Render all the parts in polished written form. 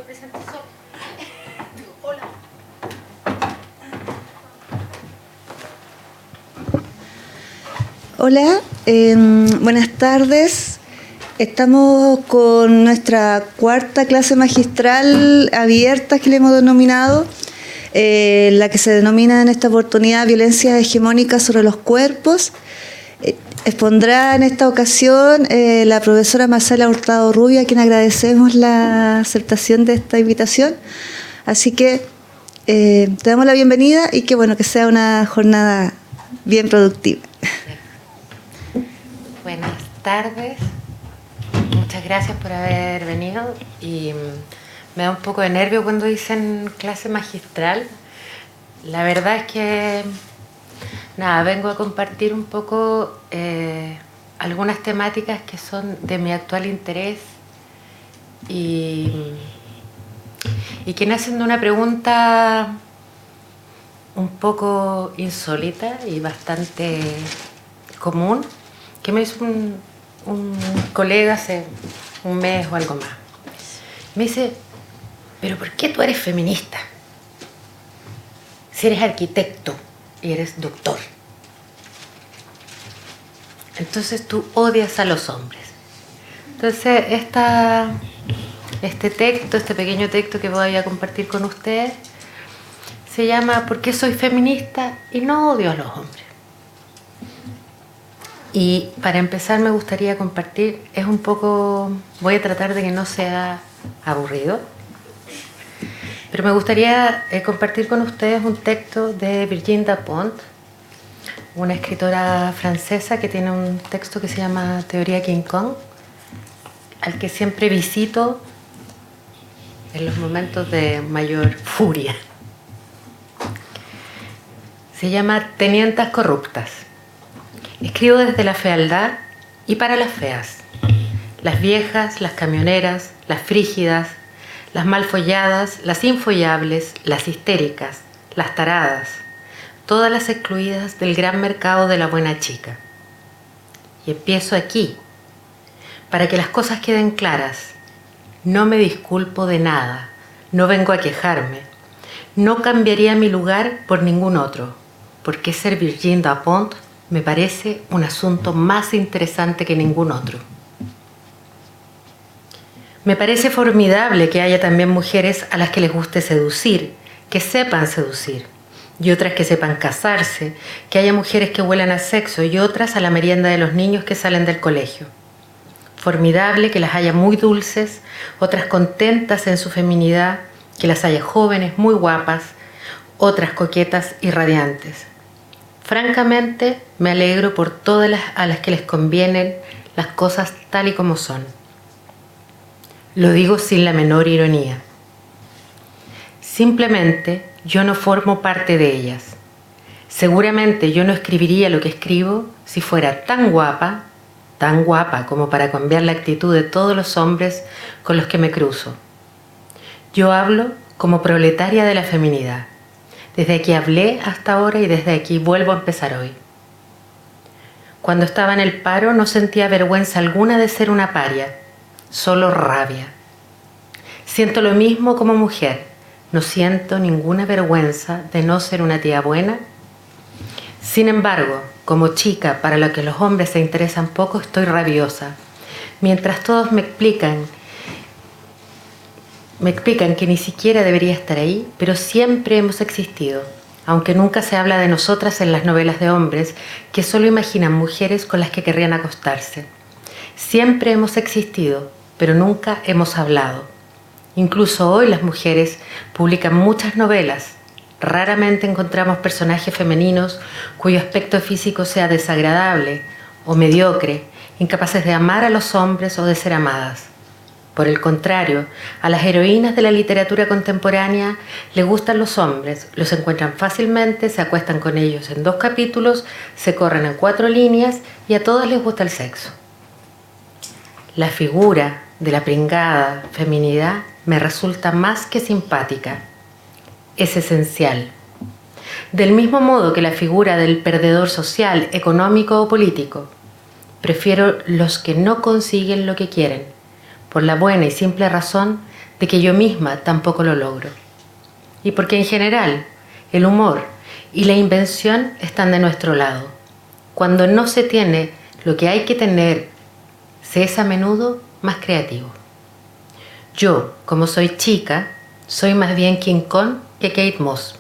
me presento sola. Hola. Hola, buenas tardes. Estamos con nuestra cuarta clase magistral abierta que le hemos denominado, la que se denomina en esta oportunidad Violencia Hegemónica sobre los Cuerpos. Expondrá en esta ocasión la profesora Marcela Hurtado Rubio, a quien agradecemos la aceptación de esta invitación. Así que te damos la bienvenida y que bueno, que sea una jornada bien productiva. Buenas tardes, muchas gracias por haber venido y me da un poco de nervio cuando dicen clase magistral. La verdad es que vengo a compartir un poco algunas temáticas que son de mi actual interés y que nacen de una pregunta un poco insólita y bastante común que me hizo un colega hace un mes o algo más. Me dice, ¿pero por qué tú eres feminista? Si eres arquitecto y eres doctor. Entonces tú odias a los hombres. Entonces este pequeño texto que voy a compartir con ustedes, se llama ¿Por qué soy feminista y no odio a los hombres? Y para empezar me gustaría compartir, voy a tratar de que no sea aburrido, pero me gustaría compartir con ustedes un texto de Virginie Despentes, una escritora francesa que tiene un texto que se llama Teoría King Kong, al que siempre visito en los momentos de mayor furia. Se llama Tenientas corruptas. Escribo desde la fealdad y para las feas, las viejas, las camioneras, las frígidas, las mal folladas, las infollables, las histéricas, las taradas, todas las excluidas del gran mercado de la buena chica. Y empiezo aquí, para que las cosas queden claras. No me disculpo de nada, no vengo a quejarme, no cambiaría mi lugar por ningún otro, porque ser Virginie Despentes me parece un asunto más interesante que ningún otro. Me parece formidable que haya también mujeres a las que les guste seducir, que sepan seducir, y otras que sepan casarse, que haya mujeres que huelan a sexo y otras a la merienda de los niños que salen del colegio. Formidable que las haya muy dulces, otras contentas en su feminidad, que las haya jóvenes, muy guapas, otras coquetas y radiantes. Francamente, me alegro por todas a las que les convienen las cosas tal y como son. Lo digo sin la menor ironía. Simplemente, yo no formo parte de ellas. Seguramente yo no escribiría lo que escribo si fuera tan guapa como para cambiar la actitud de todos los hombres con los que me cruzo. Yo hablo como proletaria de la feminidad. Desde aquí hablé hasta ahora y desde aquí vuelvo a empezar hoy. Cuando estaba en el paro no sentía vergüenza alguna de ser una paria, solo rabia. Siento lo mismo como mujer, no siento ninguna vergüenza de no ser una tía buena. Sin embargo, como chica para la que los hombres se interesan poco, estoy rabiosa. Mientras todos me explican que ni siquiera debería estar ahí, pero siempre hemos existido, aunque nunca se habla de nosotras en las novelas de hombres que solo imaginan mujeres con las que querrían acostarse. Siempre hemos existido, pero nunca hemos hablado. Incluso hoy las mujeres publican muchas novelas. Raramente encontramos personajes femeninos cuyo aspecto físico sea desagradable o mediocre, incapaces de amar a los hombres o de ser amadas. Por el contrario, a las heroínas de la literatura contemporánea les gustan los hombres, los encuentran fácilmente, se acuestan con ellos en 2 capítulos, se corren en 4 líneas y a todas les gusta el sexo. La figura de la pringada feminidad me resulta más que simpática. Es esencial. Del mismo modo que la figura del perdedor social, económico o político. Prefiero los que no consiguen lo que quieren, por la buena y simple razón de que yo misma tampoco lo logro. Y porque en general el humor y la invención están de nuestro lado. Cuando no se tiene lo que hay que tener, se es a menudo más creativo. Yo, como soy chica, soy más bien King Kong que Kate Moss.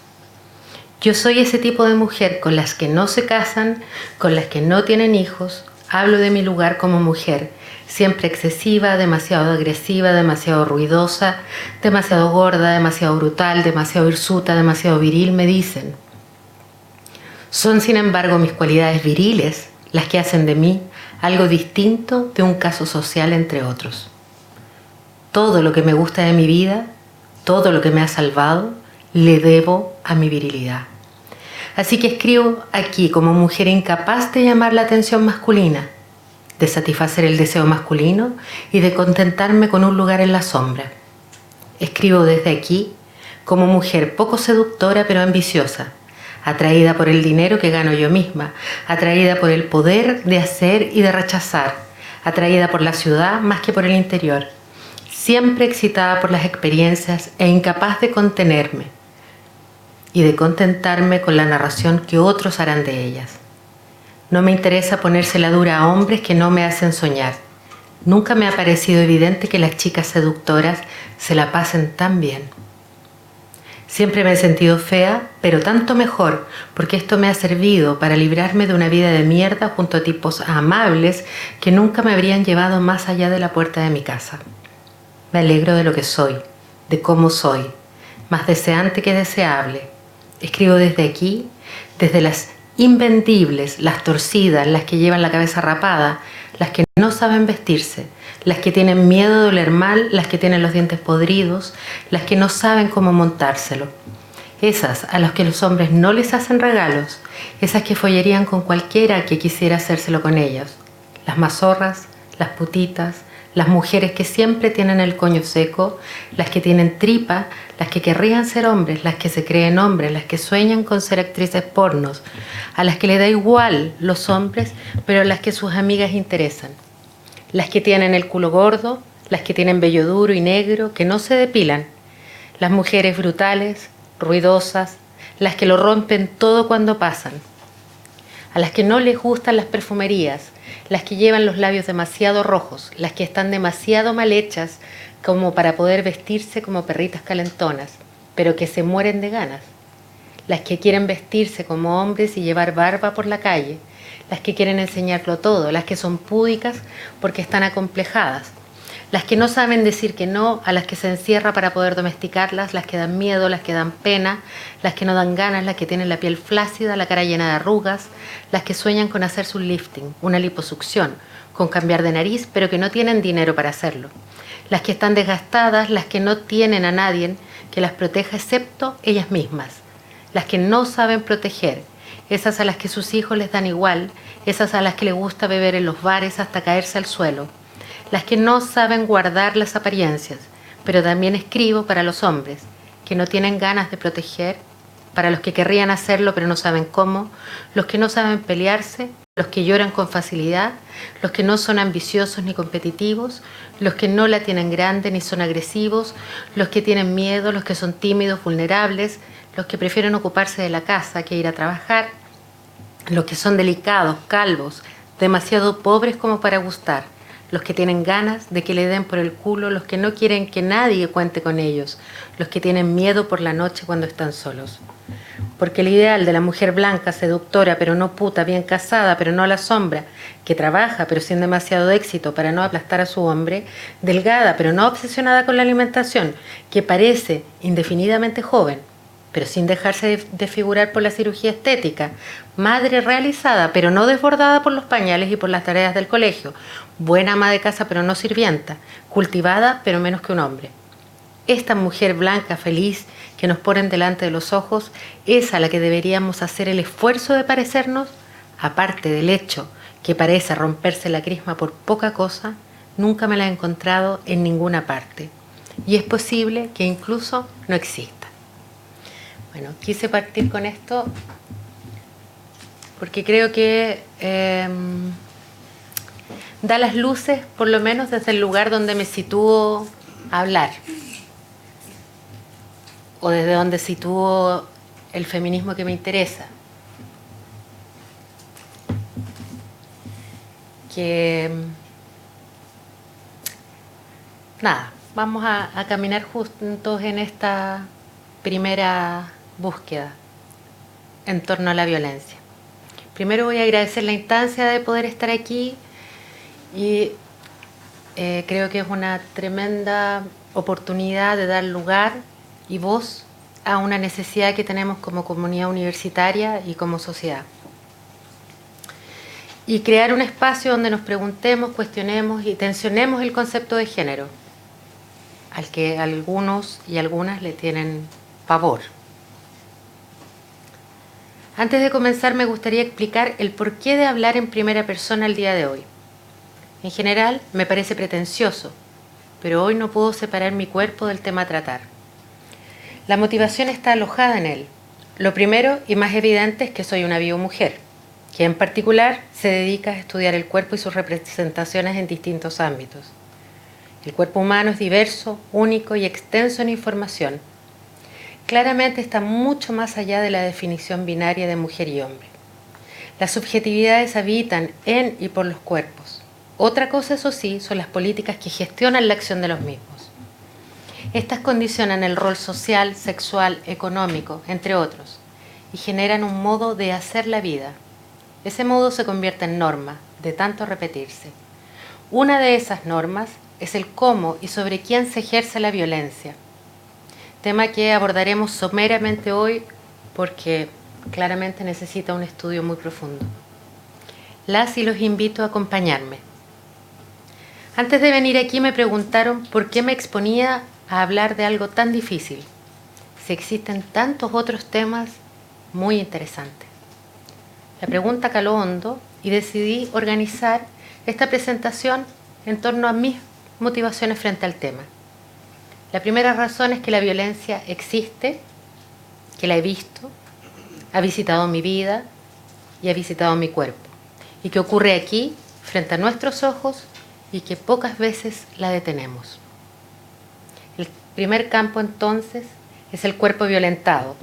Yo soy ese tipo de mujer con las que no se casan, con las que no tienen hijos. Hablo de mi lugar como mujer, siempre excesiva, demasiado agresiva, demasiado ruidosa, demasiado gorda, demasiado brutal, demasiado hirsuta, demasiado viril, me dicen. Son, sin embargo, mis cualidades viriles las que hacen de mí algo distinto de un caso social entre otros. Todo lo que me gusta de mi vida, todo lo que me ha salvado, le debo a mi virilidad. Así que escribo aquí como mujer incapaz de llamar la atención masculina, de satisfacer el deseo masculino y de contentarme con un lugar en la sombra. Escribo desde aquí como mujer poco seductora pero ambiciosa, atraída por el dinero que gano yo misma, atraída por el poder de hacer y de rechazar, atraída por la ciudad más que por el interior, siempre excitada por las experiencias e incapaz de contenerme y de contentarme con la narración que otros harán de ellas. No me interesa ponérsela dura a hombres que no me hacen soñar. Nunca me ha parecido evidente que las chicas seductoras se la pasen tan bien. Siempre me he sentido fea, pero tanto mejor, porque esto me ha servido para librarme de una vida de mierda junto a tipos amables que nunca me habrían llevado más allá de la puerta de mi casa. Me alegro de lo que soy, de cómo soy, más deseante que deseable. Escribo desde aquí, desde las invendibles, las torcidas, las que llevan la cabeza rapada, las que no saben vestirse, las que tienen miedo de oler mal, las que tienen los dientes podridos, las que no saben cómo montárselo. Esas a las que los hombres no les hacen regalos, esas que follarían con cualquiera que quisiera hacérselo con ellas. Las mazorras, las putitas, las mujeres que siempre tienen el coño seco, las que tienen tripa, las que querrían ser hombres, las que se creen hombres, las que sueñan con ser actrices pornos, a las que le da igual los hombres, pero a las que sus amigas interesan. Las que tienen el culo gordo, las que tienen vello duro y negro, que no se depilan. Las mujeres brutales, ruidosas, las que lo rompen todo cuando pasan. A las que no les gustan las perfumerías, las que llevan los labios demasiado rojos, las que están demasiado mal hechas como para poder vestirse como perritas calentonas, pero que se mueren de ganas. Las que quieren vestirse como hombres y llevar barba por la calle, las que quieren enseñarlo todo, las que son púdicas porque están acomplejadas, las que no saben decir que no, a las que se encierra para poder domesticarlas, las que dan miedo, las que dan pena, las que no dan ganas, las que tienen la piel flácida, la cara llena de arrugas, las que sueñan con hacerse un lifting, una liposucción, con cambiar de nariz, pero que no tienen dinero para hacerlo. Las que están desgastadas, las que no tienen a nadie que las proteja excepto ellas mismas. Las que no saben proteger, esas a las que sus hijos les dan igual, esas a las que les gusta beber en los bares hasta caerse al suelo. Las que no saben guardar las apariencias, pero también escribo para los hombres, que no tienen ganas de proteger, para los que querrían hacerlo pero no saben cómo, los que no saben pelearse, los que lloran con facilidad, los que no son ambiciosos ni competitivos, los que no la tienen grande ni son agresivos, los que tienen miedo, los que son tímidos, vulnerables, los que prefieren ocuparse de la casa que ir a trabajar, los que son delicados, calvos, demasiado pobres como para gustar, los que tienen ganas de que le den por el culo, los que no quieren que nadie cuente con ellos, los que tienen miedo por la noche cuando están solos. Porque el ideal de la mujer blanca, seductora, pero no puta, bien casada, pero no a la sombra, que trabaja, pero sin demasiado éxito para no aplastar a su hombre, delgada, pero no obsesionada con la alimentación, que parece indefinidamente joven, pero sin dejarse desfigurar por la cirugía estética, madre realizada, pero no desbordada por los pañales y por las tareas del colegio, buena ama de casa, pero no sirvienta, cultivada, pero menos que un hombre. Esta mujer blanca, feliz, que nos ponen delante de los ojos, es a la que deberíamos hacer el esfuerzo de parecernos, aparte del hecho que parece romperse la crisma por poca cosa, nunca me la he encontrado en ninguna parte. Y es posible que incluso no exista. Bueno, quise partir con esto porque creo que da las luces, por lo menos desde el lugar donde me sitúo a hablar. o desde dónde sitúo el feminismo que me interesa. Nada, vamos a caminar juntos en esta primera búsqueda en torno a la violencia. Primero voy a agradecer la instancia de poder estar aquí y creo que es una tremenda oportunidad de dar lugar y voz a una necesidad que tenemos como comunidad universitaria y como sociedad. Y crear un espacio donde nos preguntemos, cuestionemos y tensionemos el concepto de género, al que algunos y algunas le tienen pavor. Antes de comenzar me gustaría explicar el porqué de hablar en primera persona el día de hoy. En general me parece pretencioso, pero hoy no puedo separar mi cuerpo del tema a tratar. La motivación está alojada en él. Lo primero y más evidente es que soy una biomujer, que en particular se dedica a estudiar el cuerpo y sus representaciones en distintos ámbitos. El cuerpo humano es diverso, único y extenso en información. Claramente está mucho más allá de la definición binaria de mujer y hombre. Las subjetividades habitan en y por los cuerpos. Otra cosa, eso sí, son las políticas que gestionan la acción de los mismos. Estas condicionan el rol social, sexual, económico, entre otros, y generan un modo de hacer la vida. Ese modo se convierte en norma, de tanto repetirse. Una de esas normas es el cómo y sobre quién se ejerce la violencia, tema que abordaremos someramente hoy porque claramente necesita un estudio muy profundo. Las y los invito a acompañarme. Antes de venir aquí me preguntaron por qué me exponía a hablar de algo tan difícil, si existen tantos otros temas muy interesantes. La pregunta caló hondo y decidí organizar esta presentación en torno a mis motivaciones frente al tema. La primera razón es que la violencia existe, que la he visto, ha visitado mi vida y ha visitado mi cuerpo, y que ocurre aquí, frente a nuestros ojos, y que pocas veces la detenemos. El primer campo, entonces, es el cuerpo violentado.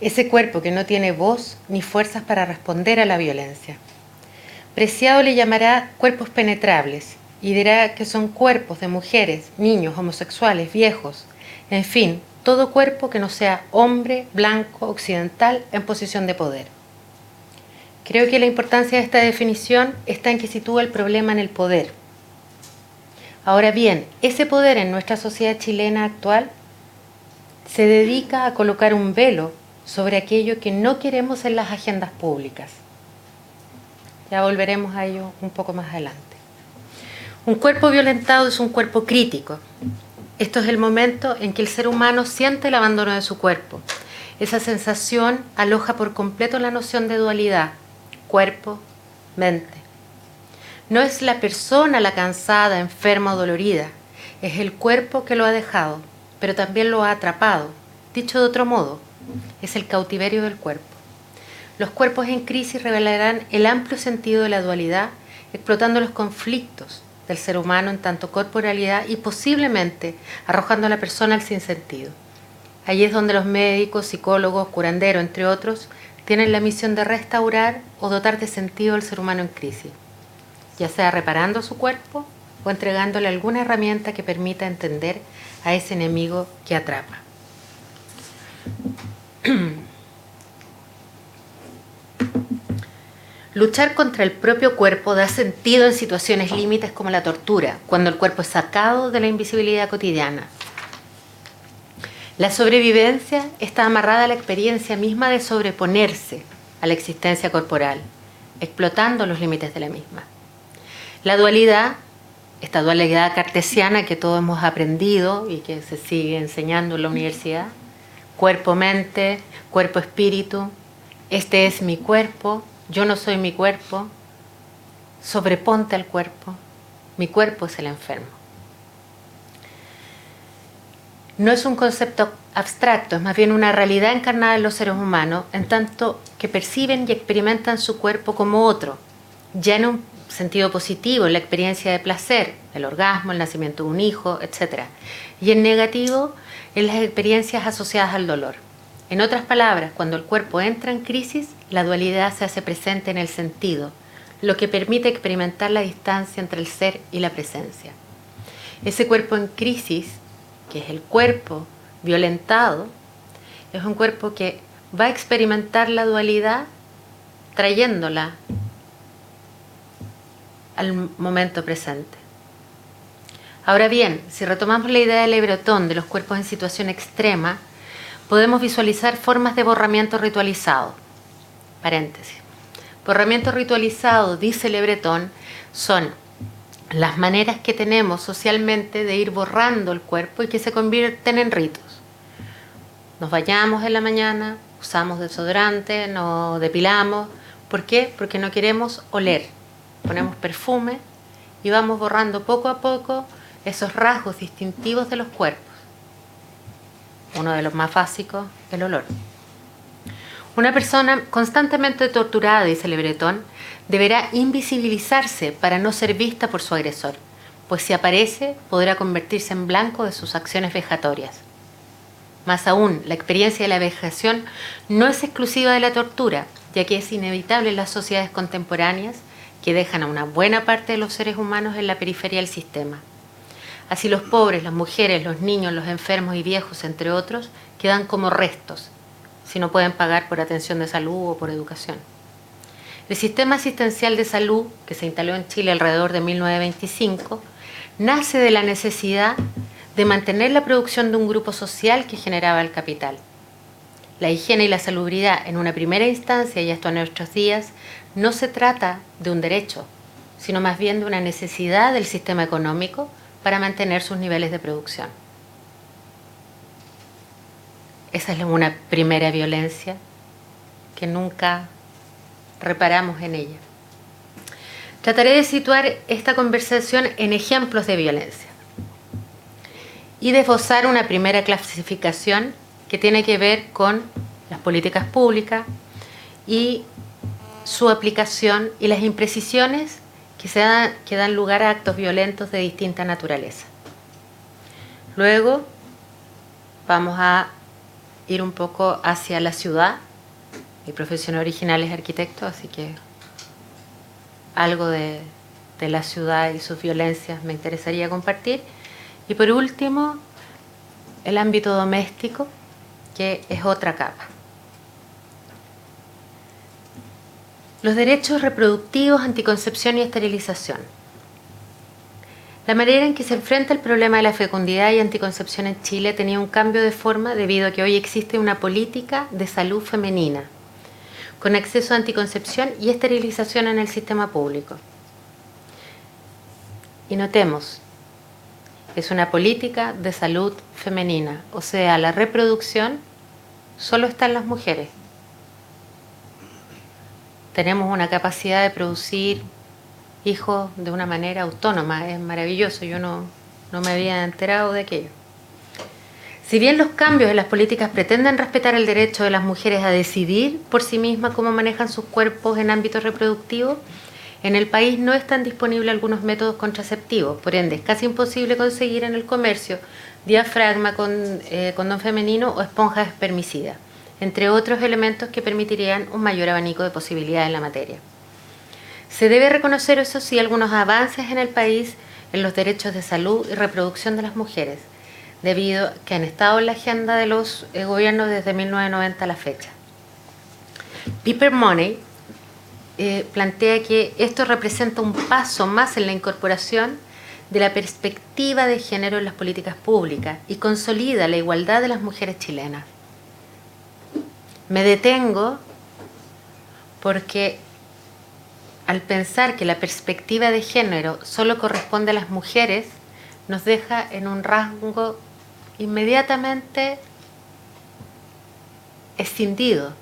Ese cuerpo que no tiene voz ni fuerzas para responder a la violencia. Preciado le llamará cuerpos penetrables y dirá que son cuerpos de mujeres, niños, homosexuales, viejos, en fin, todo cuerpo que no sea hombre, blanco, occidental, en posición de poder. Creo que la importancia de esta definición está en que sitúa el problema en el poder. Ahora bien, ese poder en nuestra sociedad chilena actual se dedica a colocar un velo sobre aquello que no queremos en las agendas públicas. Ya volveremos a ello un poco más adelante. Un cuerpo violentado es un cuerpo crítico. Esto es el momento en que el ser humano siente el abandono de su cuerpo. Esa sensación aloja por completo la noción de dualidad, cuerpo, mente. No es la persona la cansada, enferma o dolorida, es el cuerpo que lo ha dejado, pero también lo ha atrapado. Dicho de otro modo, es el cautiverio del cuerpo. Los cuerpos en crisis revelarán el amplio sentido de la dualidad, explotando los conflictos del ser humano en tanto corporalidad y posiblemente arrojando a la persona al sinsentido. Allí es donde los médicos, psicólogos, curanderos, entre otros, tienen la misión de restaurar o dotar de sentido al ser humano en crisis, ya sea reparando su cuerpo o entregándole alguna herramienta que permita entender a ese enemigo que atrapa. Luchar contra el propio cuerpo da sentido en situaciones límites como la tortura, cuando el cuerpo es sacado de la invisibilidad cotidiana. La sobrevivencia está amarrada a la experiencia misma de sobreponerse a la existencia corporal, explotando los límites de la misma. La dualidad, esta dualidad cartesiana que todos hemos aprendido y que se sigue enseñando en la universidad, cuerpo-mente, cuerpo-espíritu, este es mi cuerpo, yo no soy mi cuerpo, sobreponte al cuerpo, mi cuerpo es el enfermo. No es un concepto abstracto, es más bien una realidad encarnada en los seres humanos, en tanto que perciben y experimentan su cuerpo como otro, ya sentido positivo en la experiencia de placer, el orgasmo, el nacimiento de un hijo, etc. Y en negativo en las experiencias asociadas al dolor. En otras palabras, cuando el cuerpo entra en crisis, la dualidad se hace presente en el sentido, lo que permite experimentar la distancia entre el ser y la presencia. Ese cuerpo en crisis, que es el cuerpo violentado, es un cuerpo que va a experimentar la dualidad trayéndola al momento presente. Ahora bien, si retomamos la idea de Le Breton de los cuerpos en situación extrema, podemos visualizar formas de borramiento ritualizado. Paréntesis. Borramiento ritualizado, dice Le Breton, son las maneras que tenemos socialmente de ir borrando el cuerpo y que se convierten en ritos. Nos bañamos en la mañana, usamos desodorante, nos depilamos. ¿Por qué? Porque no queremos oler. Ponemos perfume y vamos borrando poco a poco esos rasgos distintivos de los cuerpos. Uno de los más básicos, el olor. Una persona constantemente torturada, dice Le Breton, deberá invisibilizarse para no ser vista por su agresor, pues si aparece podrá convertirse en blanco de sus acciones vejatorias. Más aún, la experiencia de la vejación no es exclusiva de la tortura, ya que es inevitable en las sociedades contemporáneas que dejan a una buena parte de los seres humanos en la periferia del sistema. Así los pobres, las mujeres, los niños, los enfermos y viejos, entre otros, quedan como restos, si no pueden pagar por atención de salud o por educación. El sistema asistencial de salud, que se instaló en Chile alrededor de 1925, nace de la necesidad de mantener la producción de un grupo social que generaba el capital. La higiene y la salubridad en una primera instancia y hasta nuestros días no se trata de un derecho, sino más bien de una necesidad del sistema económico para mantener sus niveles de producción. Esa es una primera violencia que nunca reparamos en ella. Trataré de situar esta conversación en ejemplos de violencia y de esbozar una primera clasificación que tiene que ver con las políticas públicas y su aplicación y las imprecisiones que dan lugar a actos violentos de distinta naturaleza. Luego vamos a ir un poco hacia la ciudad. Mi profesión original es arquitecto, así que algo de la ciudad y sus violencias me interesaría compartir. Y por último, el ámbito doméstico, que es otra capa. Los derechos reproductivos, anticoncepción y esterilización. La manera en que se enfrenta el problema de la fecundidad y anticoncepción en Chile tenía un cambio de forma debido a que hoy existe una política de salud femenina, con acceso a anticoncepción y esterilización en el sistema público. Y notemos, es una política de salud femenina, o sea, la reproducción solo está en las mujeres. Tenemos una capacidad de producir hijos de una manera autónoma, es maravilloso, yo no me había enterado de aquello. Si bien los cambios en las políticas pretenden respetar el derecho de las mujeres a decidir por sí mismas cómo manejan sus cuerpos en ámbitos reproductivos, en el país no están disponibles algunos métodos contraceptivos, por ende es casi imposible conseguir en el comercio diafragma, condón femenino o esponjas espermicidas, entre otros elementos que permitirían un mayor abanico de posibilidades en la materia. Se debe reconocer, eso sí, algunos avances en el país en los derechos de salud y reproducción de las mujeres, debido a que han estado en la agenda de los gobiernos desde 1990 a la fecha. Piper Money plantea que esto representa un paso más en la incorporación de la perspectiva de género en las políticas públicas y consolida la igualdad de las mujeres chilenas. Me detengo porque al pensar que la perspectiva de género solo corresponde a las mujeres, nos deja en un rango inmediatamente escindido.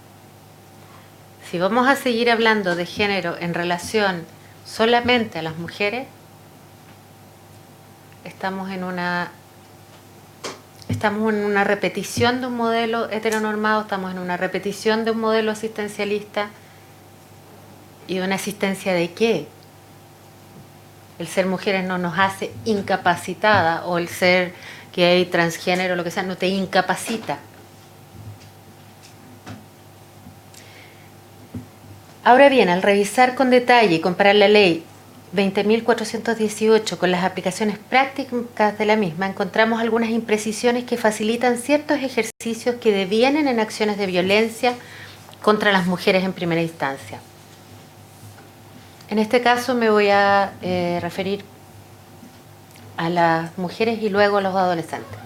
Si vamos a seguir hablando de género en relación solamente a las mujeres, estamos en una repetición de un modelo heteronormado, estamos en una repetición de un modelo asistencialista. ¿Y una asistencia de qué? El ser mujeres no nos hace incapacitada, o el ser gay, transgénero, lo que sea, no te incapacita. Ahora bien, al revisar con detalle y comparar la ley 20.418 con las aplicaciones prácticas de la misma, encontramos algunas imprecisiones que facilitan ciertos ejercicios que devienen en acciones de violencia contra las mujeres en primera instancia. En este caso me voy a referir a las mujeres y luego a los adolescentes.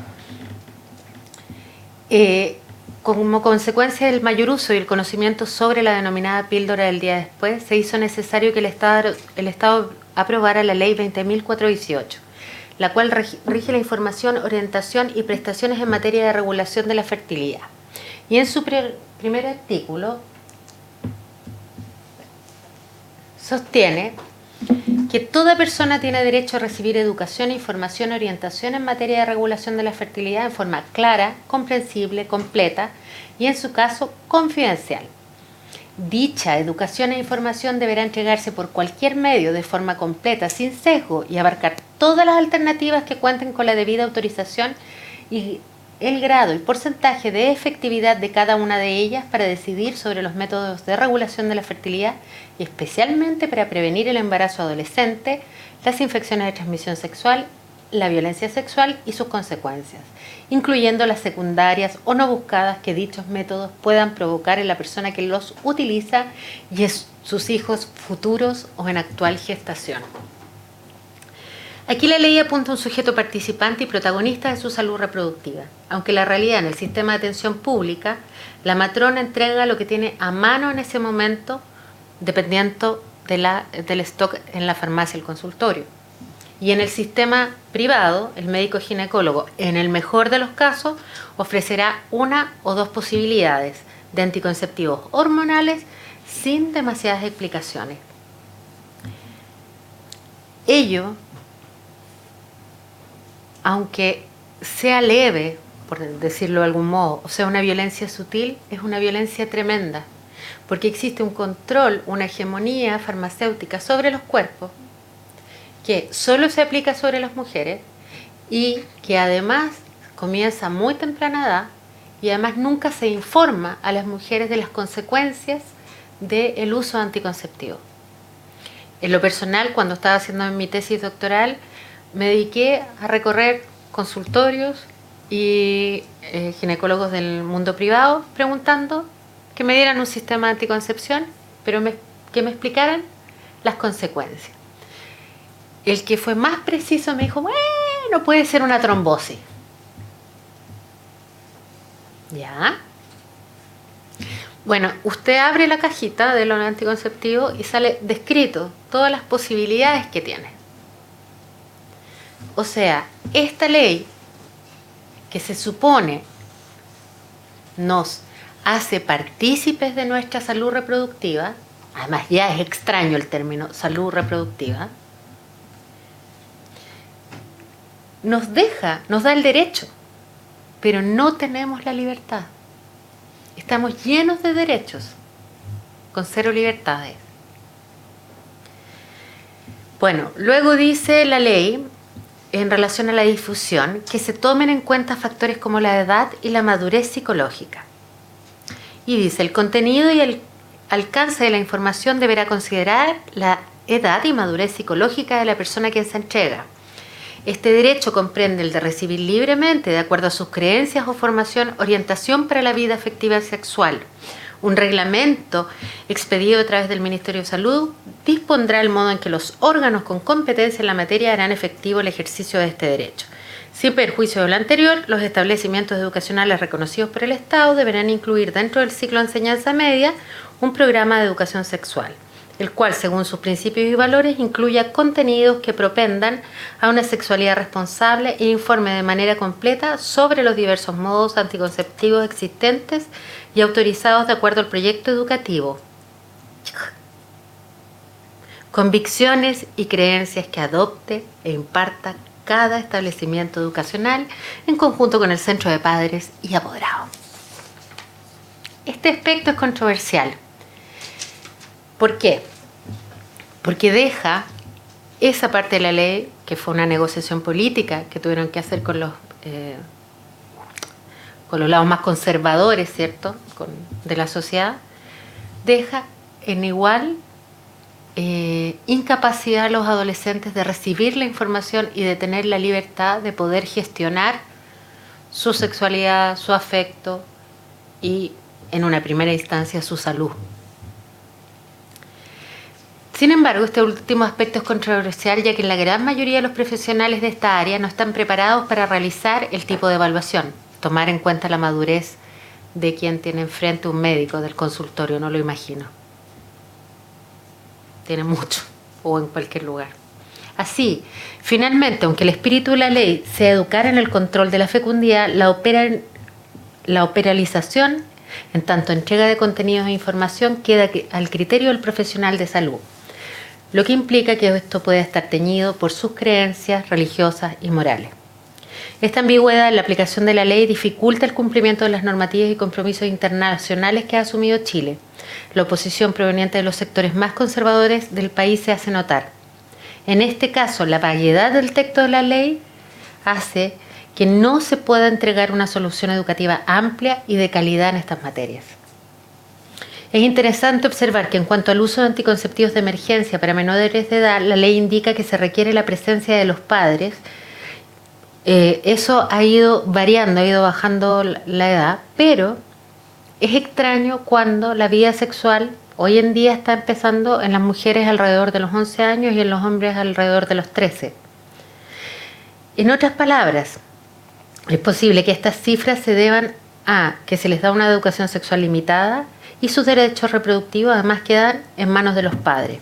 Como consecuencia del mayor uso y el conocimiento sobre la denominada píldora del día después, se hizo necesario que el Estado aprobara la Ley 20.418, la cual rige la información, orientación y prestaciones en materia de regulación de la fertilidad. Y en su primer artículo sostiene que toda persona tiene derecho a recibir educación, información, orientación en materia de regulación de la fertilidad en forma clara, comprensible, completa y, en su caso, confidencial. Dicha educación e información deberá entregarse por cualquier medio de forma completa, sin sesgo, y abarcar todas las alternativas que cuenten con la debida autorización y el grado y porcentaje de efectividad de cada una de ellas para decidir sobre los métodos de regulación de la fertilidad y especialmente para prevenir el embarazo adolescente, las infecciones de transmisión sexual, la violencia sexual y sus consecuencias, incluyendo las secundarias o no buscadas que dichos métodos puedan provocar en la persona que los utiliza y en sus hijos futuros o en actual gestación. Aquí la ley apunta a un sujeto participante y protagonista de su salud reproductiva, aunque la realidad en el sistema de atención pública, la matrona entrega lo que tiene a mano en ese momento, dependiendo del stock en la farmacia, el consultorio. Y en el sistema privado, el médico ginecólogo, en el mejor de los casos, ofrecerá una o dos posibilidades de anticonceptivos hormonales sin demasiadas explicaciones. Ello, aunque sea leve, por decirlo de algún modo, o sea, una violencia sutil, es una violencia tremenda, porque existe un control, una hegemonía farmacéutica sobre los cuerpos, que solo se aplica sobre las mujeres y que además comienza a muy temprana edad y además nunca se informa a las mujeres de las consecuencias del uso anticonceptivo. En lo personal, cuando estaba haciendo mi tesis doctoral, me dediqué a recorrer consultorios y ginecólogos del mundo privado preguntando que me dieran un sistema de anticoncepción, pero que me explicaran las consecuencias. El que fue más preciso me dijo, bueno, puede ser una trombosis. ¿Ya? Bueno, usted abre la cajita de los anticonceptivos y sale descrito todas las posibilidades que tiene. O sea, esta ley que se supone nos hace partícipes de nuestra salud reproductiva, además ya es extraño el término salud reproductiva, nos da el derecho, pero no tenemos la libertad. Estamos llenos de derechos, con cero libertades. Bueno, luego dice la ley, en relación a la difusión, que se tomen en cuenta factores como la edad y la madurez psicológica. Y dice, el contenido y el alcance de la información deberá considerar la edad y madurez psicológica de la persona a quien se entrega. Este derecho comprende el de recibir libremente, de acuerdo a sus creencias o formación, orientación para la vida afectiva y sexual. Un reglamento expedido a través del Ministerio de Salud dispondrá el modo en que los órganos con competencia en la materia harán efectivo el ejercicio de este derecho. Sin perjuicio de lo anterior, los establecimientos educacionales reconocidos por el Estado deberán incluir dentro del ciclo de enseñanza media un programa de educación sexual, el cual, según sus principios y valores, incluya contenidos que propendan a una sexualidad responsable e informe de manera completa sobre los diversos modos anticonceptivos existentes y autorizados de acuerdo al proyecto educativo, convicciones y creencias que adopte e imparta cada establecimiento educacional en conjunto con el centro de padres y apoderados. Este aspecto es controversial. ¿Por qué? Porque deja esa parte de la ley, que fue una negociación política que tuvieron que hacer con los lados más conservadores, ¿cierto?, de la sociedad, deja en igual incapacidad a los adolescentes de recibir la información y de tener la libertad de poder gestionar su sexualidad, su afecto y, en una primera instancia, su salud. Sin embargo, este último aspecto es controversial, ya que la gran mayoría de los profesionales de esta área no están preparados para realizar el tipo de evaluación, tomar en cuenta la madurez de quien tiene enfrente un médico del consultorio, no lo imagino. Tiene mucho, o en cualquier lugar. Así, finalmente, aunque el espíritu de la ley sea educar en el control de la fecundidad, la operalización, en tanto entrega de contenidos e información, queda al criterio del profesional de salud, lo que implica que esto puede estar teñido por sus creencias religiosas y morales. Esta ambigüedad en la aplicación de la ley dificulta el cumplimiento de las normativas y compromisos internacionales que ha asumido Chile. La oposición proveniente de los sectores más conservadores del país se hace notar. En este caso, la vaguedad del texto de la ley hace que no se pueda entregar una solución educativa amplia y de calidad en estas materias. Es interesante observar que en cuanto al uso de anticonceptivos de emergencia para menores de edad, la ley indica que se requiere la presencia de los padres. Eso ha ido variando, ha ido bajando la edad, pero es extraño cuando la vida sexual hoy en día está empezando en las mujeres alrededor de los 11 años y en los hombres alrededor de los 13. En otras palabras, es posible que estas cifras se deban a que se les da una educación sexual limitada y sus derechos reproductivos además quedan en manos de los padres.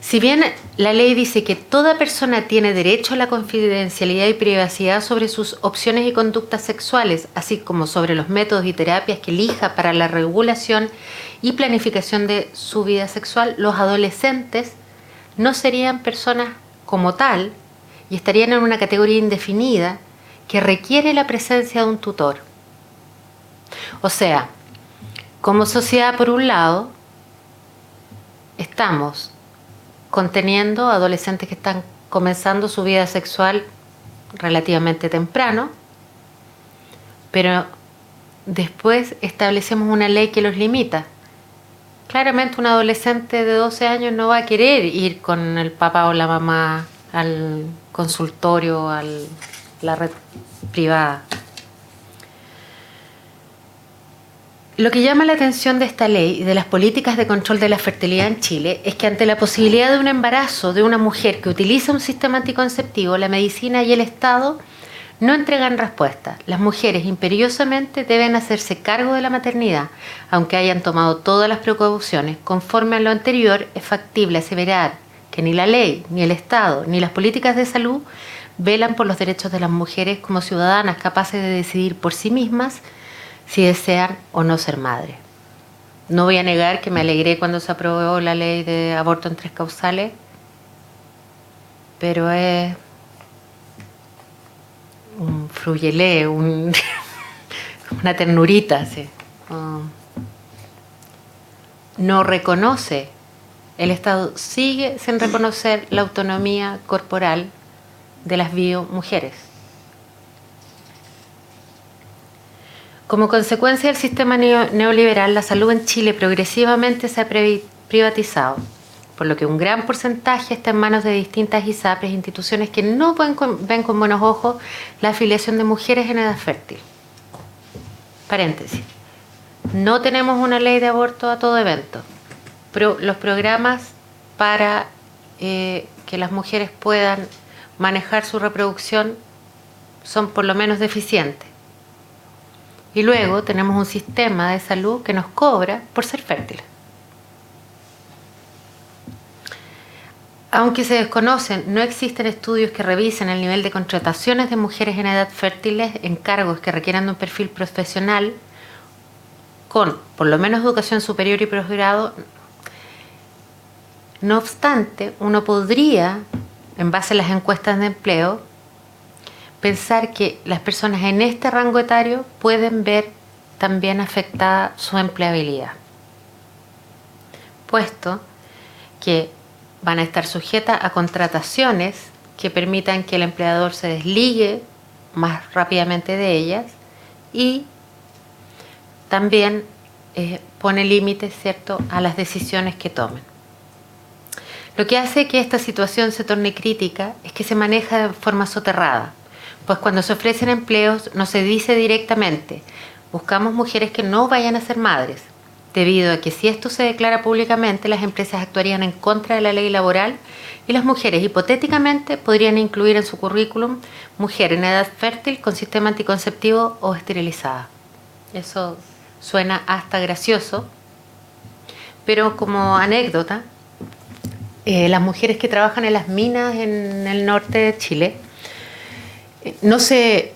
Si bien la ley dice que toda persona tiene derecho a la confidencialidad y privacidad sobre sus opciones y conductas sexuales, así como sobre los métodos y terapias que elija para la regulación y planificación de su vida sexual, los adolescentes no serían personas como tal y estarían en una categoría indefinida que requiere la presencia de un tutor. O sea, como sociedad, por un lado, estamos conteniendo a adolescentes que están comenzando su vida sexual relativamente temprano, pero después establecemos una ley que los limita. Claramente un adolescente de 12 años no va a querer ir con el papá o la mamá al consultorio, a la red privada. Lo que llama la atención de esta ley y de las políticas de control de la fertilidad en Chile es que ante la posibilidad de un embarazo de una mujer que utiliza un sistema anticonceptivo, la medicina y el Estado no entregan respuesta. Las mujeres imperiosamente deben hacerse cargo de la maternidad, aunque hayan tomado todas las precauciones. Conforme a lo anterior, es factible aseverar que ni la ley, ni el Estado, ni las políticas de salud velan por los derechos de las mujeres como ciudadanas capaces de decidir por sí mismas si desean o no ser madres. No voy a negar que me alegré cuando se aprobó la ley de aborto en 3 causales, pero es un fruyelé, una ternurita, ¿sí? No reconoce, el Estado sigue sin reconocer la autonomía corporal de las biomujeres. Como consecuencia del sistema neoliberal, la salud en Chile progresivamente se ha privatizado, por lo que un gran porcentaje está en manos de distintas ISAPRES, instituciones que no ven con buenos ojos la afiliación de mujeres en edad fértil. Paréntesis. No tenemos una ley de aborto a todo evento, pero los programas para que las mujeres puedan manejar su reproducción son por lo menos deficientes. Y luego tenemos un sistema de salud que nos cobra por ser fértiles. Aunque se desconocen, no existen estudios que revisen el nivel de contrataciones de mujeres en edad fértiles en cargos que requieran de un perfil profesional con por lo menos educación superior y posgrado. No obstante, uno podría, en base a las encuestas de empleo, pensar que las personas en este rango etario pueden ver también afectada su empleabilidad, puesto que van a estar sujetas a contrataciones que permitan que el empleador se desligue más rápidamente de ellas y también pone límites, ¿cierto?, a las decisiones que tomen. Lo que hace que esta situación se torne crítica es que se maneja de forma soterrada, pues cuando se ofrecen empleos no se dice directamente: buscamos mujeres que no vayan a ser madres, debido a que si esto se declara públicamente, las empresas actuarían en contra de la ley laboral y las mujeres hipotéticamente podrían incluir en su currículum mujer en edad fértil con sistema anticonceptivo o esterilizada. Eso suena hasta gracioso, pero como anécdota, las mujeres que trabajan en las minas en el norte de Chile no se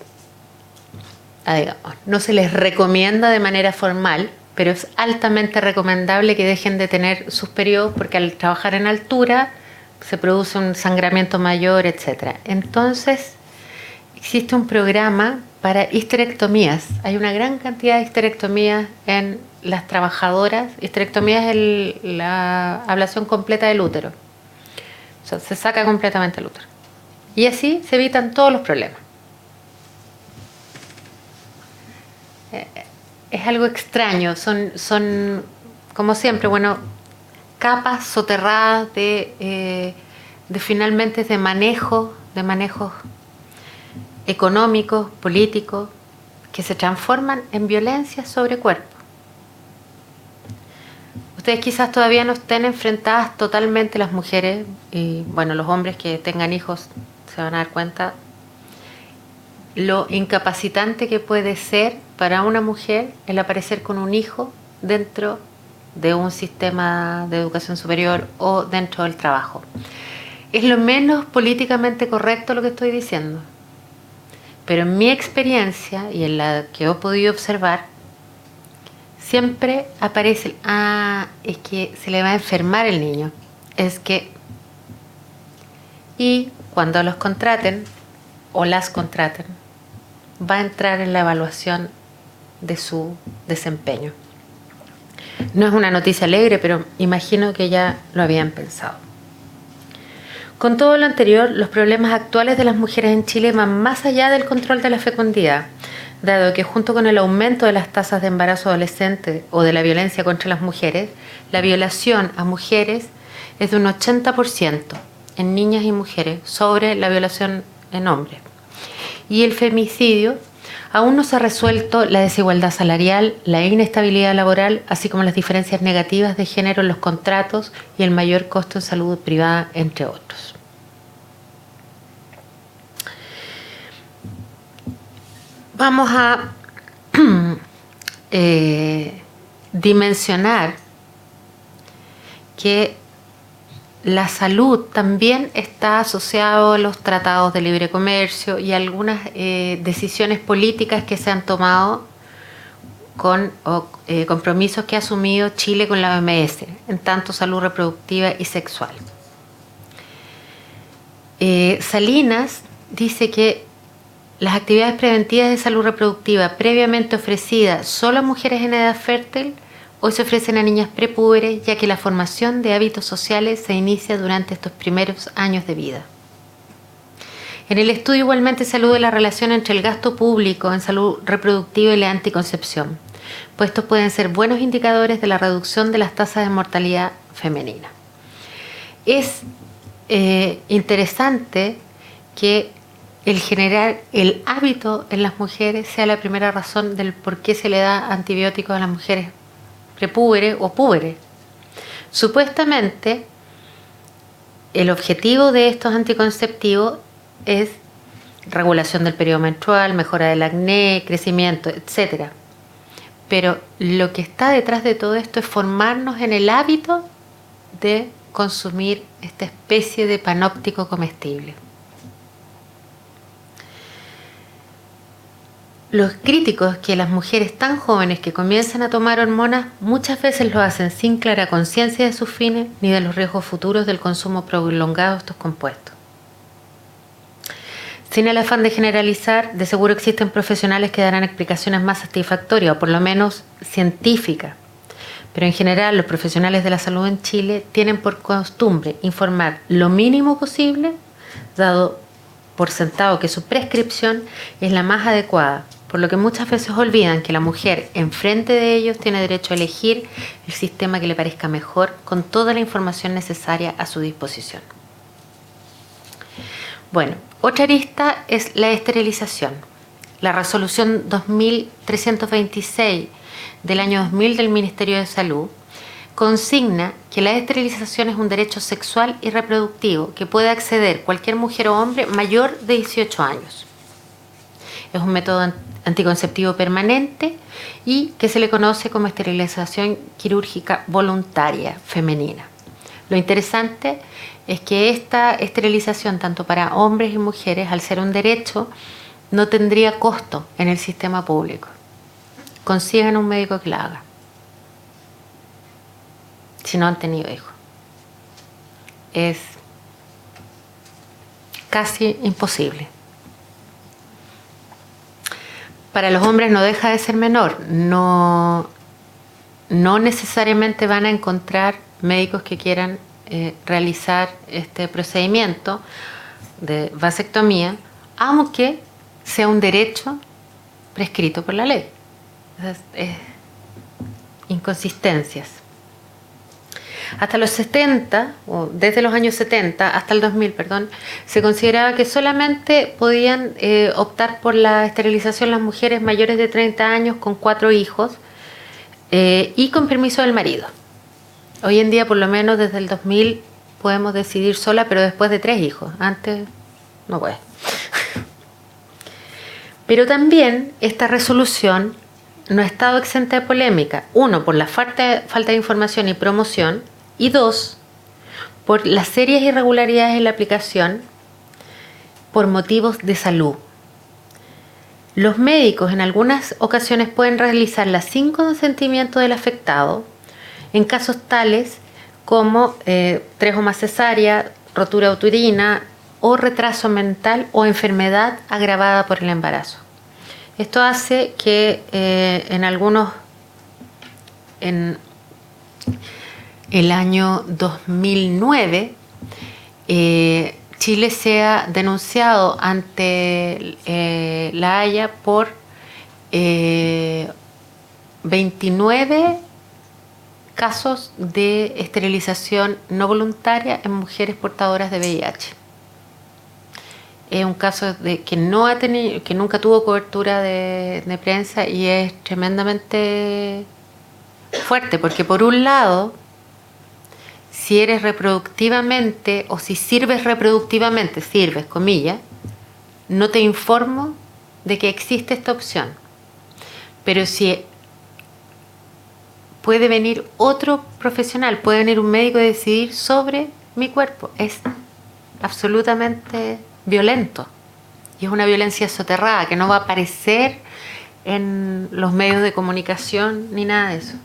les recomienda de manera formal, pero es altamente recomendable que dejen de tener sus periodos, porque al trabajar en altura se produce un sangramiento mayor, etc. Entonces, existe un programa para histerectomías. Hay una gran cantidad de histerectomías en las trabajadoras. Histerectomía es la ablación completa del útero. O sea, se saca completamente el útero. Y así se evitan todos los problemas. Es algo extraño, son como siempre, capas soterradas de finalmente de manejos económicos, políticos, que se transforman en violencia sobre cuerpo. Ustedes quizás todavía no estén enfrentadas totalmente, las mujeres, y los hombres que tengan hijos se van a dar cuenta lo incapacitante que puede ser para una mujer el aparecer con un hijo dentro de un sistema de educación superior o dentro del trabajo. Es lo menos políticamente correcto lo que estoy diciendo, pero en mi experiencia y en la que he podido observar, siempre aparece es que se le va a enfermar el niño, y cuando los contraten o las contraten, va a entrar en la evaluación de su desempeño. No es una noticia alegre, pero imagino que ya lo habían pensado. Con todo lo anterior, los problemas actuales de las mujeres en Chile van más allá del control de la fecundidad, dado que junto con el aumento de las tasas de embarazo adolescente o de la violencia contra las mujeres, la violación a mujeres es de un 80% en niñas y mujeres sobre la violación en hombres. Y el femicidio, aún no se ha resuelto la desigualdad salarial, la inestabilidad laboral, así como las diferencias negativas de género en los contratos y el mayor costo en salud privada, entre otros. Vamos a dimensionar que la salud también está asociada a los tratados de libre comercio y algunas decisiones políticas que se han tomado con compromisos que ha asumido Chile con la OMS, en tanto salud reproductiva y sexual. Salinas dice que las actividades preventivas de salud reproductiva previamente ofrecidas solo a mujeres en edad fértil hoy se ofrecen a niñas prepúberes, ya que la formación de hábitos sociales se inicia durante estos primeros años de vida. En el estudio igualmente se alude la relación entre el gasto público en salud reproductiva y la anticoncepción, pues estos pueden ser buenos indicadores de la reducción de las tasas de mortalidad femenina. Es interesante que el generar el hábito en las mujeres sea la primera razón del por qué se le da antibióticos a las mujeres prepúberes o púberes. Supuestamente, el objetivo de estos anticonceptivos es regulación del periodo menstrual, mejora del acné, crecimiento, etc. Pero lo que está detrás de todo esto es formarnos en el hábito de consumir esta especie de panóptico comestible. Los críticos que las mujeres tan jóvenes que comienzan a tomar hormonas muchas veces lo hacen sin clara conciencia de sus fines ni de los riesgos futuros del consumo prolongado de estos compuestos. Sin el afán de generalizar, de seguro existen profesionales que darán explicaciones más satisfactorias o por lo menos científicas, pero en general los profesionales de la salud en Chile tienen por costumbre informar lo mínimo posible, dado por sentado que su prescripción es la más adecuada, por lo que muchas veces olvidan que la mujer enfrente de ellos tiene derecho a elegir el sistema que le parezca mejor con toda la información necesaria a su disposición. Bueno, otra arista es la esterilización. La resolución 2326 del año 2000 del Ministerio de Salud consigna que la esterilización es un derecho sexual y reproductivo que puede acceder cualquier mujer o hombre mayor de 18 años. Es un método anticonceptivo permanente y que se le conoce como esterilización quirúrgica voluntaria femenina. Lo interesante es que esta esterilización, tanto para hombres y mujeres, al ser un derecho, no tendría costo en el sistema público. Consigan un médico que la haga, si no han tenido hijos. Es casi imposible. Para los hombres no deja de ser menor. No necesariamente van a encontrar médicos que quieran realizar este procedimiento de vasectomía, aunque sea un derecho prescrito por la ley. Inconsistencias. Hasta los 70, o desde los años 70 hasta el 2000, se consideraba que solamente podían optar por la esterilización las mujeres mayores de 30 años con 4 hijos y con permiso del marido. Hoy en día, por lo menos desde el 2000, podemos decidir sola, pero después de 3 hijos. Antes no puede. Pero también esta resolución no ha estado exenta de polémica. 1, por la falta de información y promoción. Y 2, por las serias irregularidades en la aplicación por motivos de salud. Los médicos en algunas ocasiones pueden realizarla sin consentimiento del afectado en casos tales como 3 o más cesáreas, rotura uterina o retraso mental o enfermedad agravada por el embarazo. Esto hace que en el año 2009 Chile sea denunciado ante la Haya por 29 casos de esterilización no voluntaria en mujeres portadoras de VIH. Es un caso que nunca tuvo cobertura de prensa y es tremendamente fuerte, porque por un lado, si eres reproductivamente o si sirves reproductivamente, comillas, no te informo de que existe esta opción. Pero si puede venir otro profesional, puede venir un médico y decidir sobre mi cuerpo, es absolutamente violento. Y es una violencia soterrada que no va a aparecer en los medios de comunicación ni nada de eso.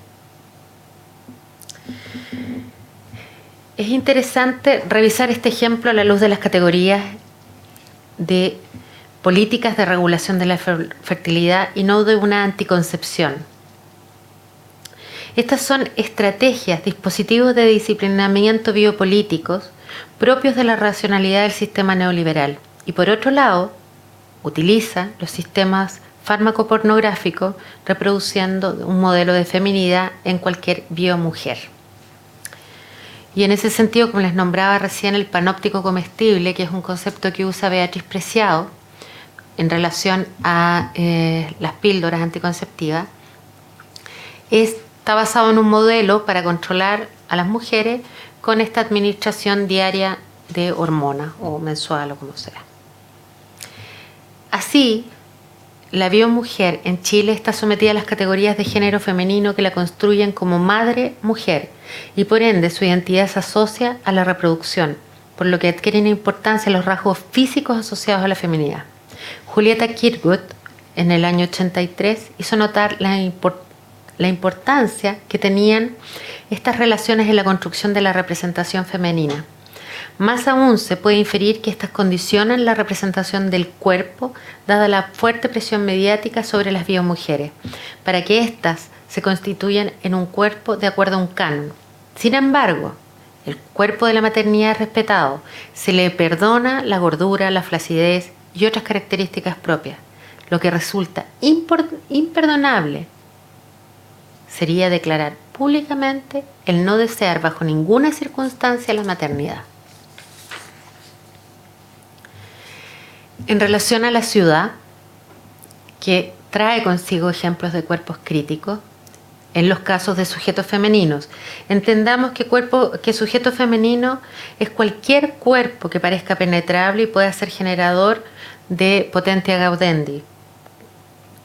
Es interesante revisar este ejemplo a la luz de las categorías de políticas de regulación de la fertilidad y no de una anticoncepción. Estas son estrategias, dispositivos de disciplinamiento biopolíticos propios de la racionalidad del sistema neoliberal y, por otro lado, utiliza los sistemas fármaco-pornográficos reproduciendo un modelo de feminidad en cualquier biomujer. Y en ese sentido, como les nombraba recién, el panóptico comestible, que es un concepto que usa Beatriz Preciado en relación a las píldoras anticonceptivas, está basado en un modelo para controlar a las mujeres con esta administración diaria de hormonas o mensual o como sea. Así, la biomujer en Chile está sometida a las categorías de género femenino que la construyen como madre-mujer y por ende su identidad se asocia a la reproducción, por lo que adquieren importancia los rasgos físicos asociados a la feminidad. Julieta Kirkwood, en el año 83, hizo notar la importancia que tenían estas relaciones en la construcción de la representación femenina. Más aún, se puede inferir que estas condicionan la representación del cuerpo, dada la fuerte presión mediática sobre las biomujeres, para que éstas se constituyan en un cuerpo de acuerdo a un canon. Sin embargo, el cuerpo de la maternidad es respetado, se le perdona la gordura, la flacidez y otras características propias. Lo que resulta imperdonable sería declarar públicamente el no desear bajo ninguna circunstancia la maternidad. En relación a la ciudad, que trae consigo ejemplos de cuerpos críticos, en los casos de sujetos femeninos, entendamos que sujeto femenino es cualquier cuerpo que parezca penetrable y pueda ser generador de potentia gaudendi.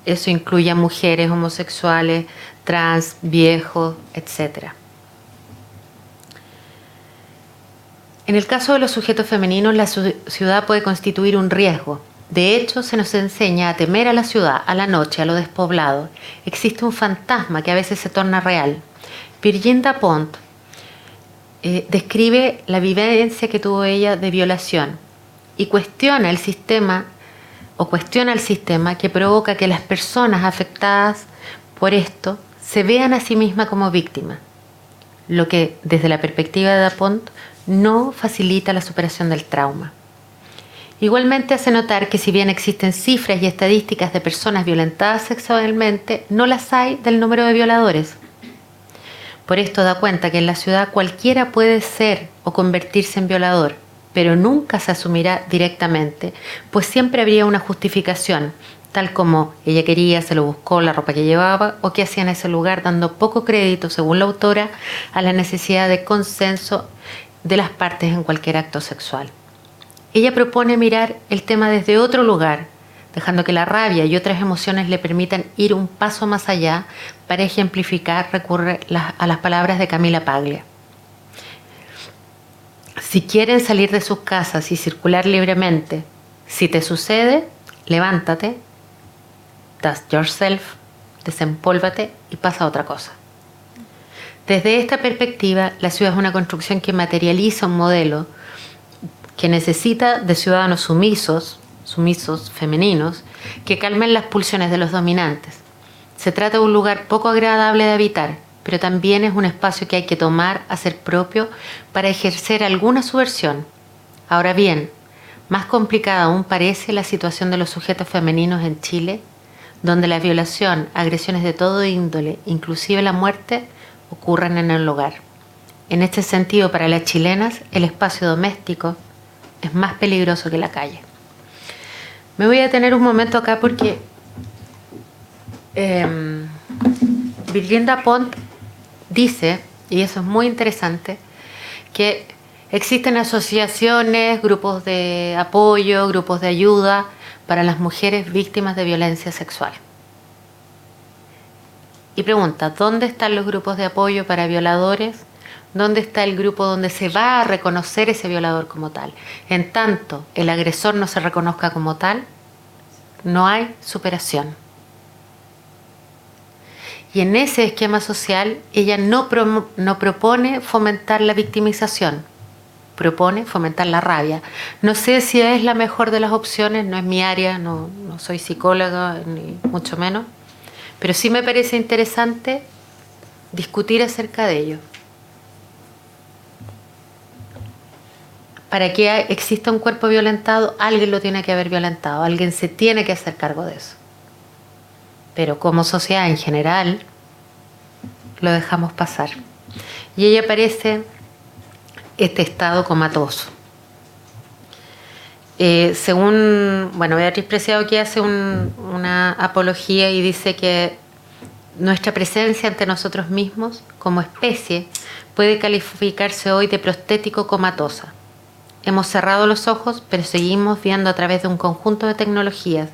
Eso incluye a mujeres, homosexuales, trans, viejos, etc. En el caso de los sujetos femeninos, la ciudad puede constituir un riesgo. De hecho, se nos enseña a temer a la ciudad, a la noche, a lo despoblado. Existe un fantasma que a veces se torna real. Virginie Despont describe la vivencia que tuvo ella de violación y cuestiona el sistema que provoca que las personas afectadas por esto se vean a sí mismas como víctimas, lo que desde la perspectiva de Despont no facilita la superación del trauma. Igualmente hace notar que si bien existen cifras y estadísticas de personas violentadas sexualmente, no las hay del número de violadores. Por esto da cuenta que en la ciudad cualquiera puede ser o convertirse en violador, pero nunca se asumirá directamente, pues siempre habría una justificación, tal como ella quería, se lo buscó, la ropa que llevaba o qué hacía en ese lugar, dando poco crédito, según la autora, a la necesidad de consenso de las partes en cualquier acto sexual. Ella propone mirar el tema desde otro lugar, dejando que la rabia y otras emociones le permitan ir un paso más allá. Para ejemplificar, recurre a las palabras de Camila Paglia. Si quieren salir de sus casas y circular libremente, si te sucede, levántate, dust yourself, desempólvate y pasa a otra cosa. Desde esta perspectiva, la ciudad es una construcción que materializa un modelo que necesita de ciudadanos sumisos femeninos, que calmen las pulsiones de los dominantes. Se trata de un lugar poco agradable de habitar, pero también es un espacio que hay que tomar, hacer propio, para ejercer alguna subversión. Ahora bien, más complicada aún parece la situación de los sujetos femeninos en Chile, donde la violación, agresiones de todo índole, inclusive la muerte, ocurren en el hogar. En este sentido, para las chilenas, el espacio doméstico es más peligroso que la calle. Me voy a detener un momento acá porque Virginie Despont dice, y eso es muy interesante, que existen asociaciones, grupos de apoyo, grupos de ayuda para las mujeres víctimas de violencia sexual. Y pregunta, ¿dónde están los grupos de apoyo para violadores? ¿Dónde está el grupo donde se va a reconocer ese violador como tal? En tanto el agresor no se reconozca como tal, no hay superación. Y en ese esquema social, ella no propone fomentar la victimización, propone fomentar la rabia. No sé si es la mejor de las opciones, no es mi área, no soy psicóloga, ni mucho menos, pero sí me parece interesante discutir acerca de ello. Para que exista un cuerpo violentado, alguien lo tiene que haber violentado, alguien se tiene que hacer cargo de eso. Pero como sociedad en general, lo dejamos pasar. Y ella aparece este estado comatoso. Según, Beatriz Preciado, que hace una apología y dice que nuestra presencia ante nosotros mismos como especie puede calificarse hoy de prostético comatosa. Hemos cerrado los ojos, pero seguimos viendo a través de un conjunto de tecnologías,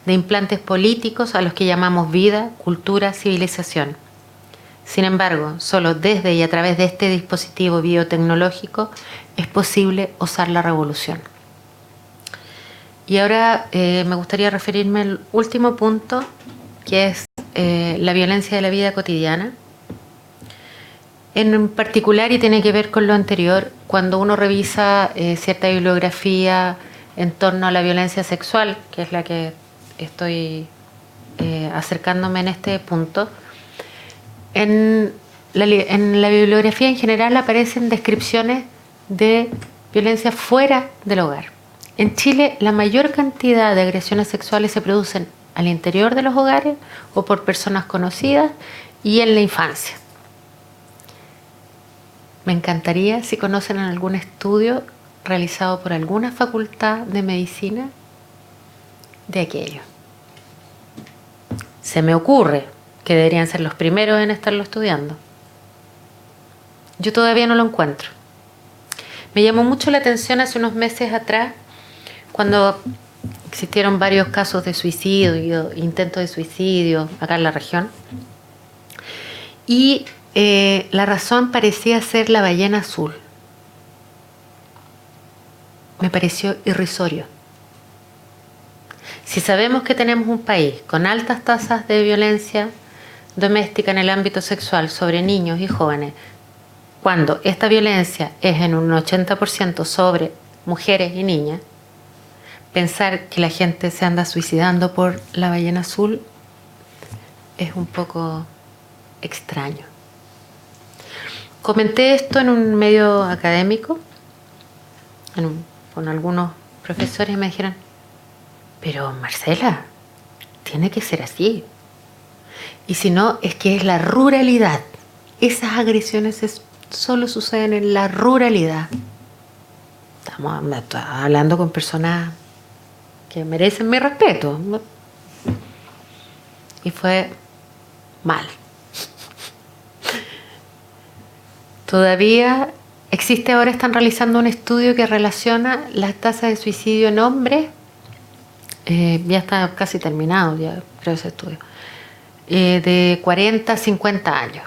de implantes políticos a los que llamamos vida, cultura, civilización. Sin embargo, solo desde y a través de este dispositivo biotecnológico es posible osar la revolución. Y ahora me gustaría referirme al último punto, que es la violencia de la vida cotidiana. En particular, y tiene que ver con lo anterior, cuando uno revisa cierta bibliografía en torno a la violencia sexual, que es la que estoy acercándome en este punto, en la bibliografía en general aparecen descripciones de violencia fuera del hogar. En Chile, la mayor cantidad de agresiones sexuales se producen al interior de los hogares o por personas conocidas y en la infancia. Me encantaría si conocen algún estudio realizado por alguna facultad de medicina de aquello. Se me ocurre que deberían ser los primeros en estarlo estudiando. Yo todavía no lo encuentro. Me llamó mucho la atención hace unos meses atrás, cuando existieron varios casos de suicidio, intentos de suicidio acá en la región, y la razón parecía ser la ballena azul. Me pareció irrisorio. Si sabemos que tenemos un país con altas tasas de violencia doméstica en el ámbito sexual sobre niños y jóvenes, cuando esta violencia es en un 80% sobre mujeres y niñas, pensar que la gente se anda suicidando por la ballena azul es un poco extraño. Comenté esto en un medio académico, con algunos profesores, y me dijeron: pero Marcela, tiene que ser así. Y si no, es que es la ruralidad. Esas agresiones solo suceden en la ruralidad. Estamos hablando con personas que merecen mi respeto. Y fue mal. Todavía existe, ahora están realizando un estudio que relaciona las tasas de suicidio en hombres. Ya está casi terminado, ya creo, ese estudio. De 40 a 50 años.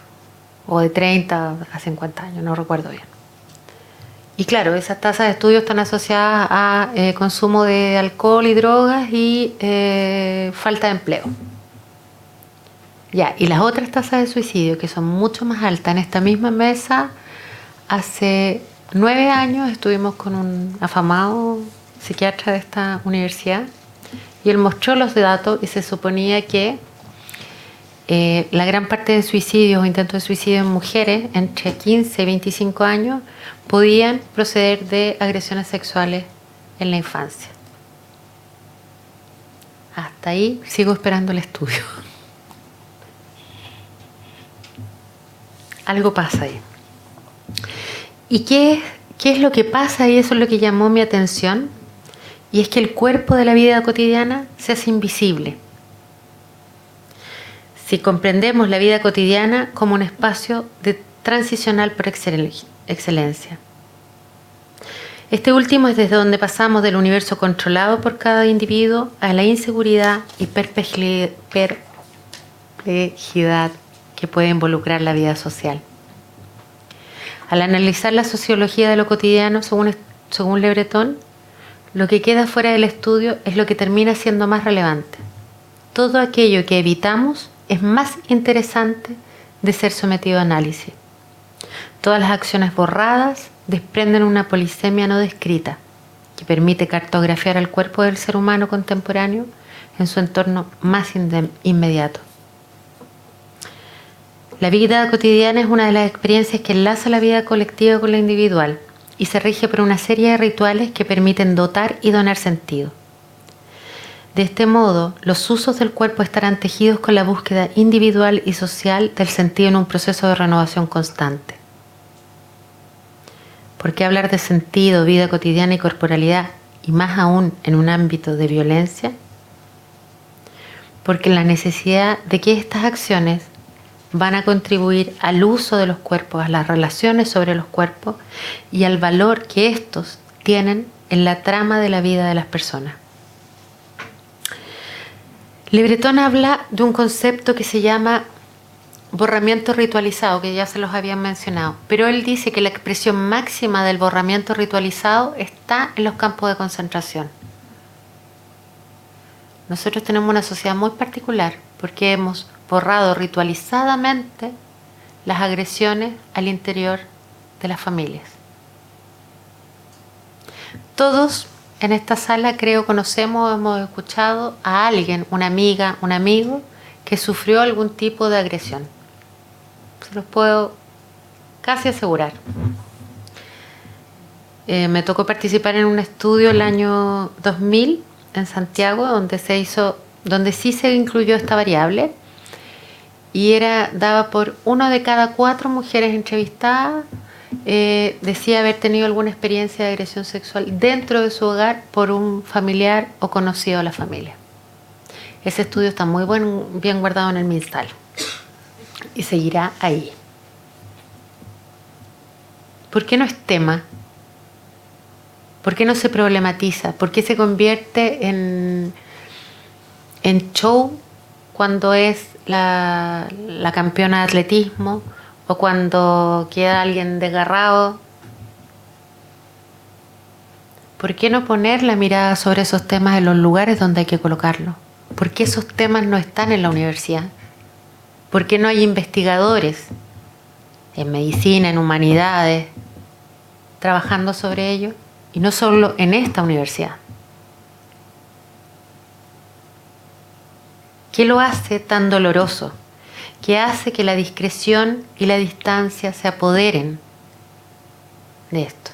O de 30 a 50 años, no recuerdo bien. Y claro, esas tasas de estudio están asociadas a consumo de alcohol y drogas y falta de empleo. Ya, y las otras tasas de suicidio, que son mucho más altas, en esta misma mesa, hace 9 años estuvimos con un afamado psiquiatra de esta universidad y él mostró los datos y se suponía que la gran parte de suicidios o intentos de suicidio en mujeres entre 15 y 25 años podían proceder de agresiones sexuales en la infancia. Hasta ahí sigo esperando el estudio. Algo pasa ahí. ¿Y qué es lo que pasa? Y eso es lo que llamó mi atención. Y es que el cuerpo de la vida cotidiana se hace invisible. Si comprendemos la vida cotidiana como un espacio transicional por excelencia. Este último es desde donde pasamos del universo controlado por cada individuo a la inseguridad y perplejidad que puede involucrar la vida social. Al analizar la sociología de lo cotidiano, según Le Breton, lo que queda fuera del estudio es lo que termina siendo más relevante. Todo aquello que evitamos es más interesante de ser sometido a análisis. Todas las acciones borradas desprenden una polisemia no descrita que permite cartografiar al cuerpo del ser humano contemporáneo en su entorno más inmediato. La vida cotidiana es una de las experiencias que enlaza la vida colectiva con la individual y se rige por una serie de rituales que permiten dotar y donar sentido. De este modo, los usos del cuerpo estarán tejidos con la búsqueda individual y social del sentido en un proceso de renovación constante. ¿Por qué hablar de sentido, vida cotidiana y corporalidad, y más aún en un ámbito de violencia? Porque la necesidad de que estas acciones van a contribuir al uso de los cuerpos, a las relaciones sobre los cuerpos y al valor que estos tienen en la trama de la vida de las personas. Le Breton habla de un concepto que se llama borramiento ritualizado, que ya se los habían mencionado, pero él dice que la expresión máxima del borramiento ritualizado está en los campos de concentración. Nosotros tenemos una sociedad muy particular porque hemos borrado ritualizadamente las agresiones al interior de las familias. Todos en esta sala creo conocemos o hemos escuchado a alguien, una amiga, un amigo, que sufrió algún tipo de agresión. Se los puedo casi asegurar. Me tocó participar en un estudio el año 2000 en Santiago, donde sí se incluyó esta variable, y daba por 1 de cada 4 mujeres entrevistadas decía haber tenido alguna experiencia de agresión sexual dentro de su hogar por un familiar o conocido de la familia. Ese estudio está muy bien guardado en el MinSal y seguirá ahí. ¿Por qué no es tema? ¿Por qué no se problematiza? ¿Por qué se convierte en show cuando es la campeona de atletismo o cuando queda alguien desgarrado? ¿Por qué no poner la mirada sobre esos temas en los lugares donde hay que colocarlos? ¿Por qué esos temas no están en la universidad? ¿Por qué no hay investigadores en medicina, en humanidades, trabajando sobre ello? Y no solo en esta universidad. ¿Qué lo hace tan doloroso? ¿Qué hace que la discreción y la distancia se apoderen de esto?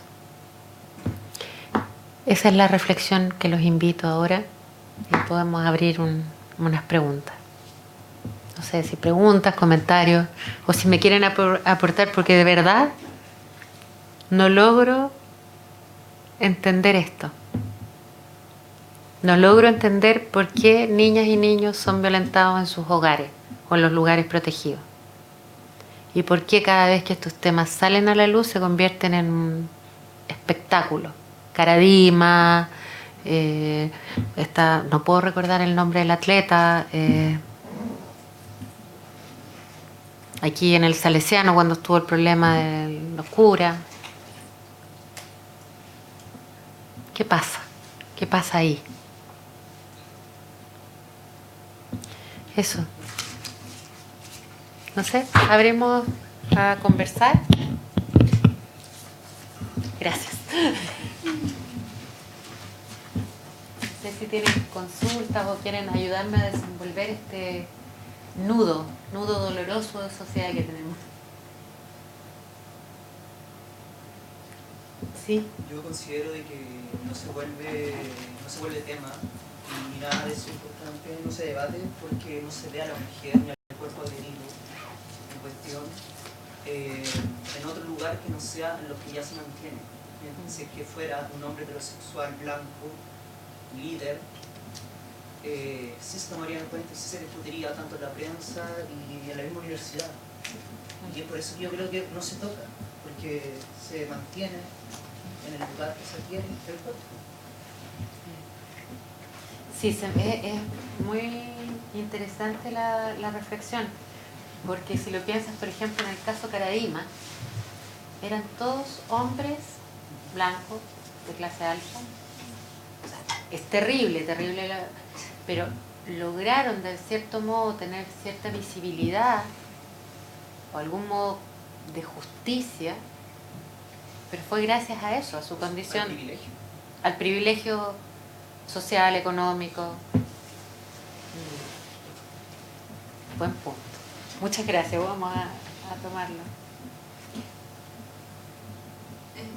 Esa es la reflexión que los invito ahora, y podemos abrir unas preguntas. No sé si preguntas, comentarios, o si me quieren aportar, porque de verdad no logro entender esto. No logro entender por qué niñas y niños son violentados en sus hogares o en los lugares protegidos. Y por qué cada vez que estos temas salen a la luz se convierten en un espectáculo. Caradima, no puedo recordar el nombre del atleta, aquí en el Salesiano cuando estuvo el problema de los curas. ¿Qué pasa? ¿Qué pasa ahí? Eso. No sé, abrimos a conversar. Gracias. No sé si tienen consultas o quieren ayudarme a desenvolver este nudo doloroso de sociedad que tenemos. Sí. Yo considero de que no se vuelve tema y nada de eso importante, no se debate porque no se ve a la mujer ni al cuerpo agredido en cuestión en otro lugar que no sea en los que ya se mantiene. Si es que fuera un hombre heterosexual blanco, líder, sí se tomaría en cuenta y sí se discutiría tanto en la prensa y en la misma universidad. Y es por eso que yo creo que no se toca, porque se mantiene en el lugar que se tiene el cuerpo. Sí, es muy interesante la reflexión, porque si lo piensas, por ejemplo, en el caso Caradima, eran todos hombres blancos de clase alta. O sea, es terrible, pero lograron de cierto modo tener cierta visibilidad o algún modo de justicia, pero fue gracias a eso, a su condición, al privilegio social, económico. Buen punto. Muchas gracias, vamos a tomarlo.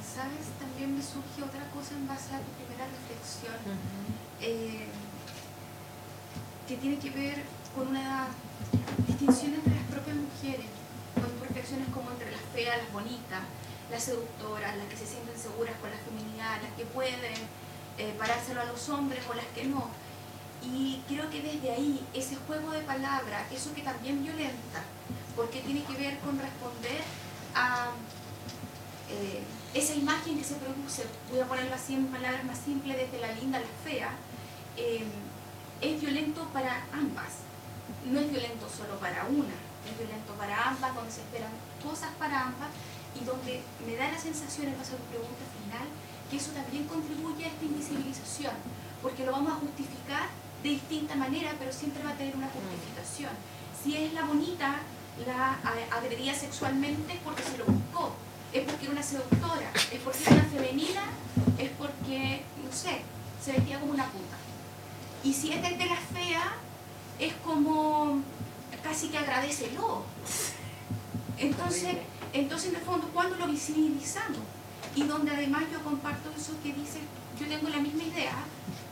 ¿Sabes? También me surge otra cosa en base a tu primera reflexión, que tiene que ver con una distinción entre las propias mujeres, con reflexiones como entre las feas, las bonitas, las seductoras, las que se sienten seguras con la feminidad, las que pueden parárselo a los hombres o las que no. Y creo que desde ahí, ese juego de palabras, eso que también violenta, porque tiene que ver con responder a esa imagen que se produce, voy a ponerlo así en palabras más simples, desde la linda a la fea, es violento para ambas. No es violento solo para una, es violento para ambas, donde se esperan cosas para ambas y donde me da la sensación, en base a tu pregunta final, que eso también contribuye a esta invisibilización, porque lo vamos a justificar de distinta manera, pero siempre va a tener una justificación. Si es la bonita, la agredía sexualmente es porque se lo buscó, es porque era una seductora, es porque era una femenina, es porque, no sé, se vestía como una puta. Y si es desde la fea, es como casi que agradécelo. Entonces, en el fondo, ¿cuándo lo visibilizamos? Y donde además yo comparto eso que dices, yo tengo la misma idea,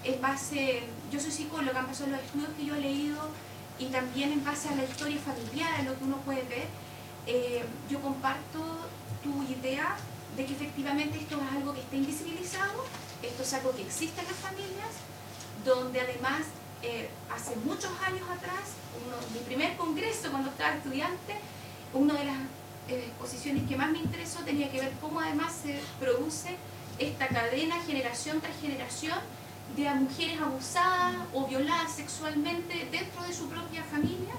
en base, yo soy psicóloga, en base a los estudios que yo he leído y también en base a la historia familiar, a lo que uno puede ver, yo comparto tu idea de que efectivamente esto es algo que está invisibilizado, esto es algo que existe en las familias, donde además hace muchos años atrás, mi primer congreso cuando estaba estudiante, una de las exposiciones que más me interesó tenía que ver cómo además se produce esta cadena generación tras generación de a mujeres abusadas o violadas sexualmente dentro de su propia familia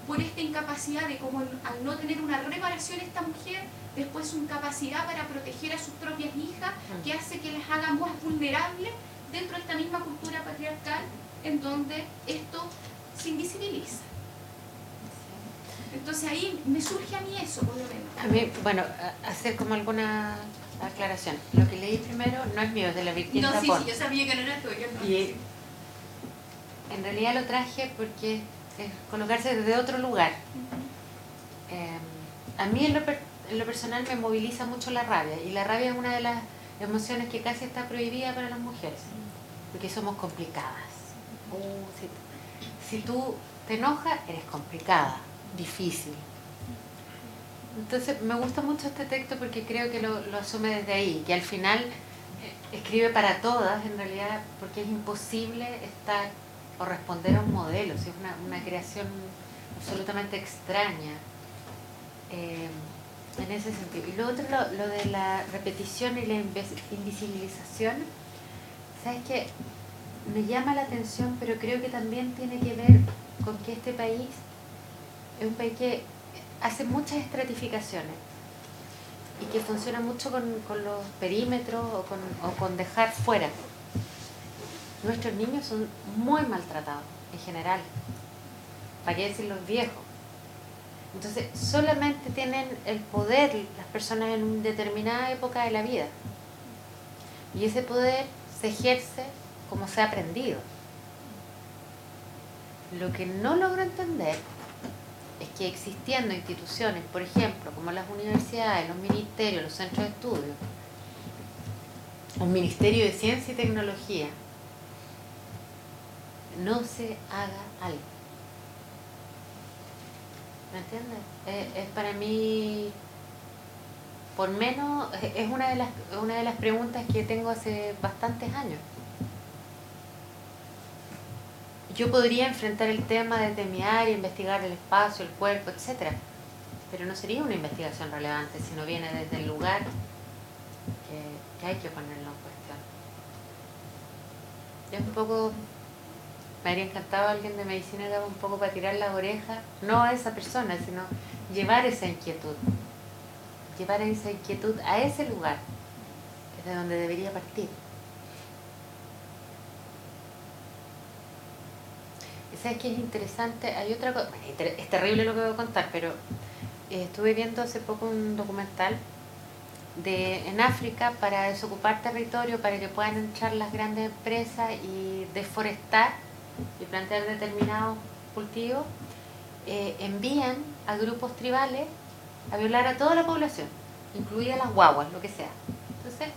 por esta incapacidad de como al no tener una reparación esta mujer, después su incapacidad para proteger a sus propias hijas, que hace que las haga más vulnerables dentro de esta misma cultura patriarcal en donde esto se invisibiliza. Entonces ahí me surge a mí eso, por lo menos. A mí, bueno, hacer como alguna aclaración. Lo que leí primero no es mío, es de la Virginia No, sí, Zapón. sí, yo sabía que no era tuyo. No. Y en realidad lo traje porque es colocarse desde otro lugar. A mí en lo personal me moviliza mucho la rabia, y la rabia es una de las emociones que casi está prohibida para las mujeres, porque somos complicadas. Si tú te enojas, eres complicada, difícil. Entonces me gusta mucho este texto porque creo que lo asume desde ahí, que al final escribe para todas en realidad, porque es imposible estar o responder a un modelo, si es una creación absolutamente extraña en ese sentido. Y lo otro, lo de la repetición y la invisibilización, ¿sabes qué? Me llama la atención, pero creo que también tiene que ver con que este país es un país que hace muchas estratificaciones y que funciona mucho con los perímetros o con dejar fuera. Nuestros niños son muy maltratados en general, para qué decir los viejos. Entonces solamente tienen el poder las personas en una determinada época de la vida, y ese poder se ejerce como se ha aprendido. Lo que no logro entender es que existiendo instituciones, por ejemplo, como las universidades, los ministerios, los centros de estudio, un ministerio de ciencia y tecnología, no se haga algo. ¿Me entiendes? Es para mí, por menos, es una de las preguntas que tengo hace bastantes años. Yo podría enfrentar el tema desde mi área, investigar el espacio, el cuerpo, etc. Pero no sería una investigación relevante si no viene desde el lugar que hay que ponerlo en cuestión. Es un poco... Me habría encantado alguien de medicina que haga un poco para tirar las orejas, no a esa persona, sino llevar esa inquietud a ese lugar, que es de donde debería partir. Y sabes que es interesante, hay otra cosa, es terrible lo que voy a contar, pero estuve viendo hace poco un documental en África para desocupar territorio, para que puedan entrar las grandes empresas y deforestar y plantear determinados cultivos, envían a grupos tribales a violar a toda la población, incluidas las guaguas, lo que sea. Entonces,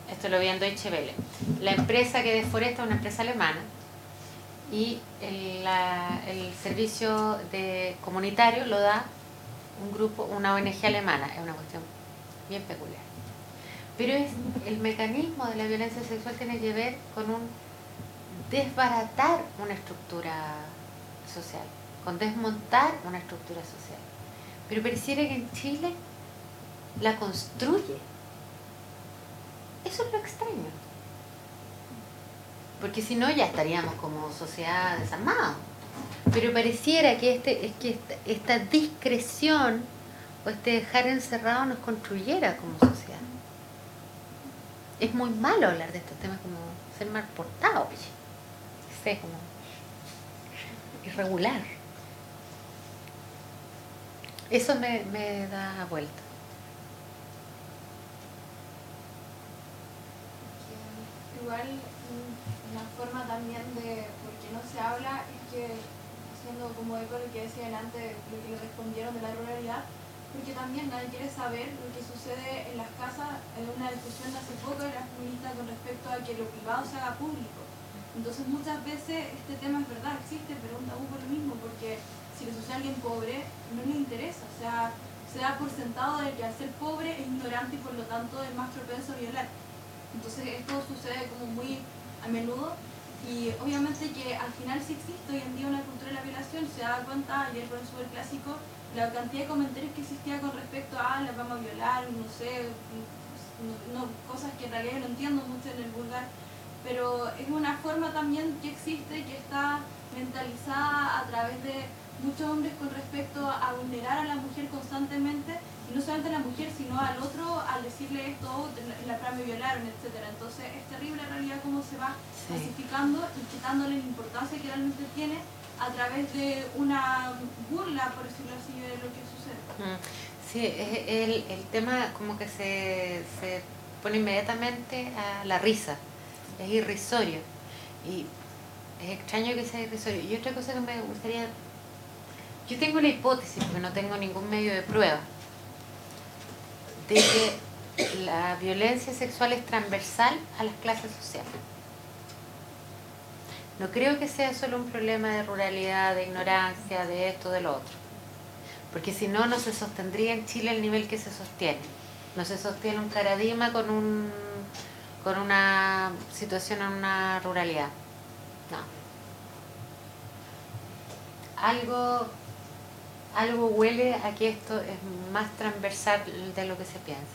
esto lo vi en Deutsche Welle, la empresa que deforesta es una empresa alemana, y el servicio comunitario lo da un grupo, una ONG alemana. Es una cuestión bien peculiar. Pero el mecanismo de la violencia sexual tiene que ver con desbaratar una estructura social, con desmontar una estructura social. Pero pareciera que en Chile la construye. Eso es lo extraño. Porque si no, ya estaríamos como sociedad desarmada. Pero pareciera que esta discreción o este dejar encerrado nos construyera como sociedad. Es muy malo hablar de estos temas, como ser mal portado, oye. Es como irregular. Eso me da vuelta. Igual una forma también de por qué no se habla es que, haciendo como eco lo que decían antes, lo que le respondieron de la ruralidad, porque también nadie quiere saber lo que sucede en las casas. En una discusión de hace poco de las feministas con respecto a que lo privado se haga público. Entonces muchas veces este tema es verdad, existe, pero es un tabú por lo mismo, porque si le sucede a alguien pobre, no le interesa. O sea, se da por sentado de que al ser pobre es ignorante y por lo tanto es más propenso a violar. Entonces esto sucede como muy a menudo y obviamente que al final sí existe hoy en día una cultura de la violación. Se da cuenta, ayer con el super clásico, la cantidad de comentarios que existía con respecto a las vamos a violar, no sé, cosas que en realidad no entiendo mucho en el vulgar, pero es una forma también que existe, que está mentalizada a través de muchos hombres con respecto a vulnerar a la mujer constantemente, y no solamente a la mujer, sino al otro, al decirle esto, oh, la Fran me violaron, etcétera. Entonces es terrible en realidad cómo se va masificando y quitándole la importancia que realmente tiene a través de una burla, por decirlo así, de lo que sucede. Sí, el tema como que se pone inmediatamente a la risa, es irrisorio y es extraño que sea irrisorio. Y otra cosa que me gustaría, yo tengo la hipótesis, porque no tengo ningún medio de prueba, de que la violencia sexual es transversal a las clases sociales. No creo que sea solo un problema de ruralidad, de ignorancia, de esto, de lo otro. Porque si no, no se sostendría en Chile el nivel que se sostiene. No se sostiene un paradigma con una situación en una ruralidad. No. Algo huele a que esto es más transversal de lo que se piensa.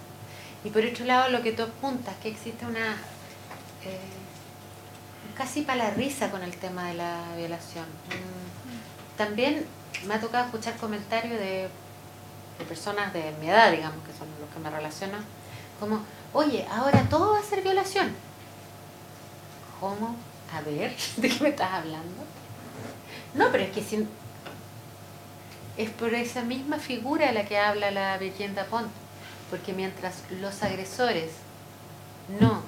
Y por otro lado, lo que tú apuntas, que existe una casi para la risa con el tema de la violación. También me ha tocado escuchar comentarios de personas de mi edad, digamos, que son los que me relacionan, como, oye, ahora todo va a ser violación. ¿Cómo? A ver, ¿de qué me estás hablando? No, pero es que es por esa misma figura de la que habla la Virginia Dapont, porque mientras los agresores no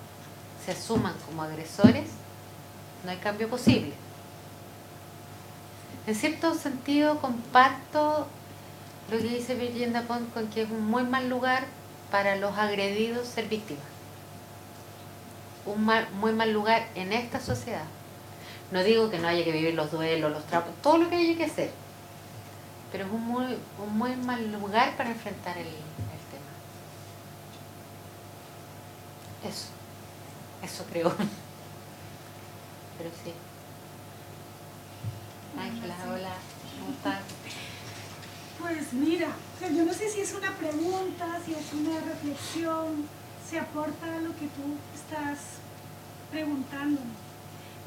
se asuman como agresores, no hay cambio posible. En cierto sentido comparto lo que dice Virginia Dapont, con que es un muy mal lugar para los agredidos ser víctimas. Muy mal lugar en esta sociedad. No digo que no haya que vivir los duelos, los trapos, todo lo que haya que hacer, pero es un muy mal lugar para enfrentar el tema. Eso creo. Pero sí. Ángela, hola, ¿cómo estás? Pues mira, yo no sé si es una pregunta, si es una reflexión, si aporta a lo que tú estás preguntando.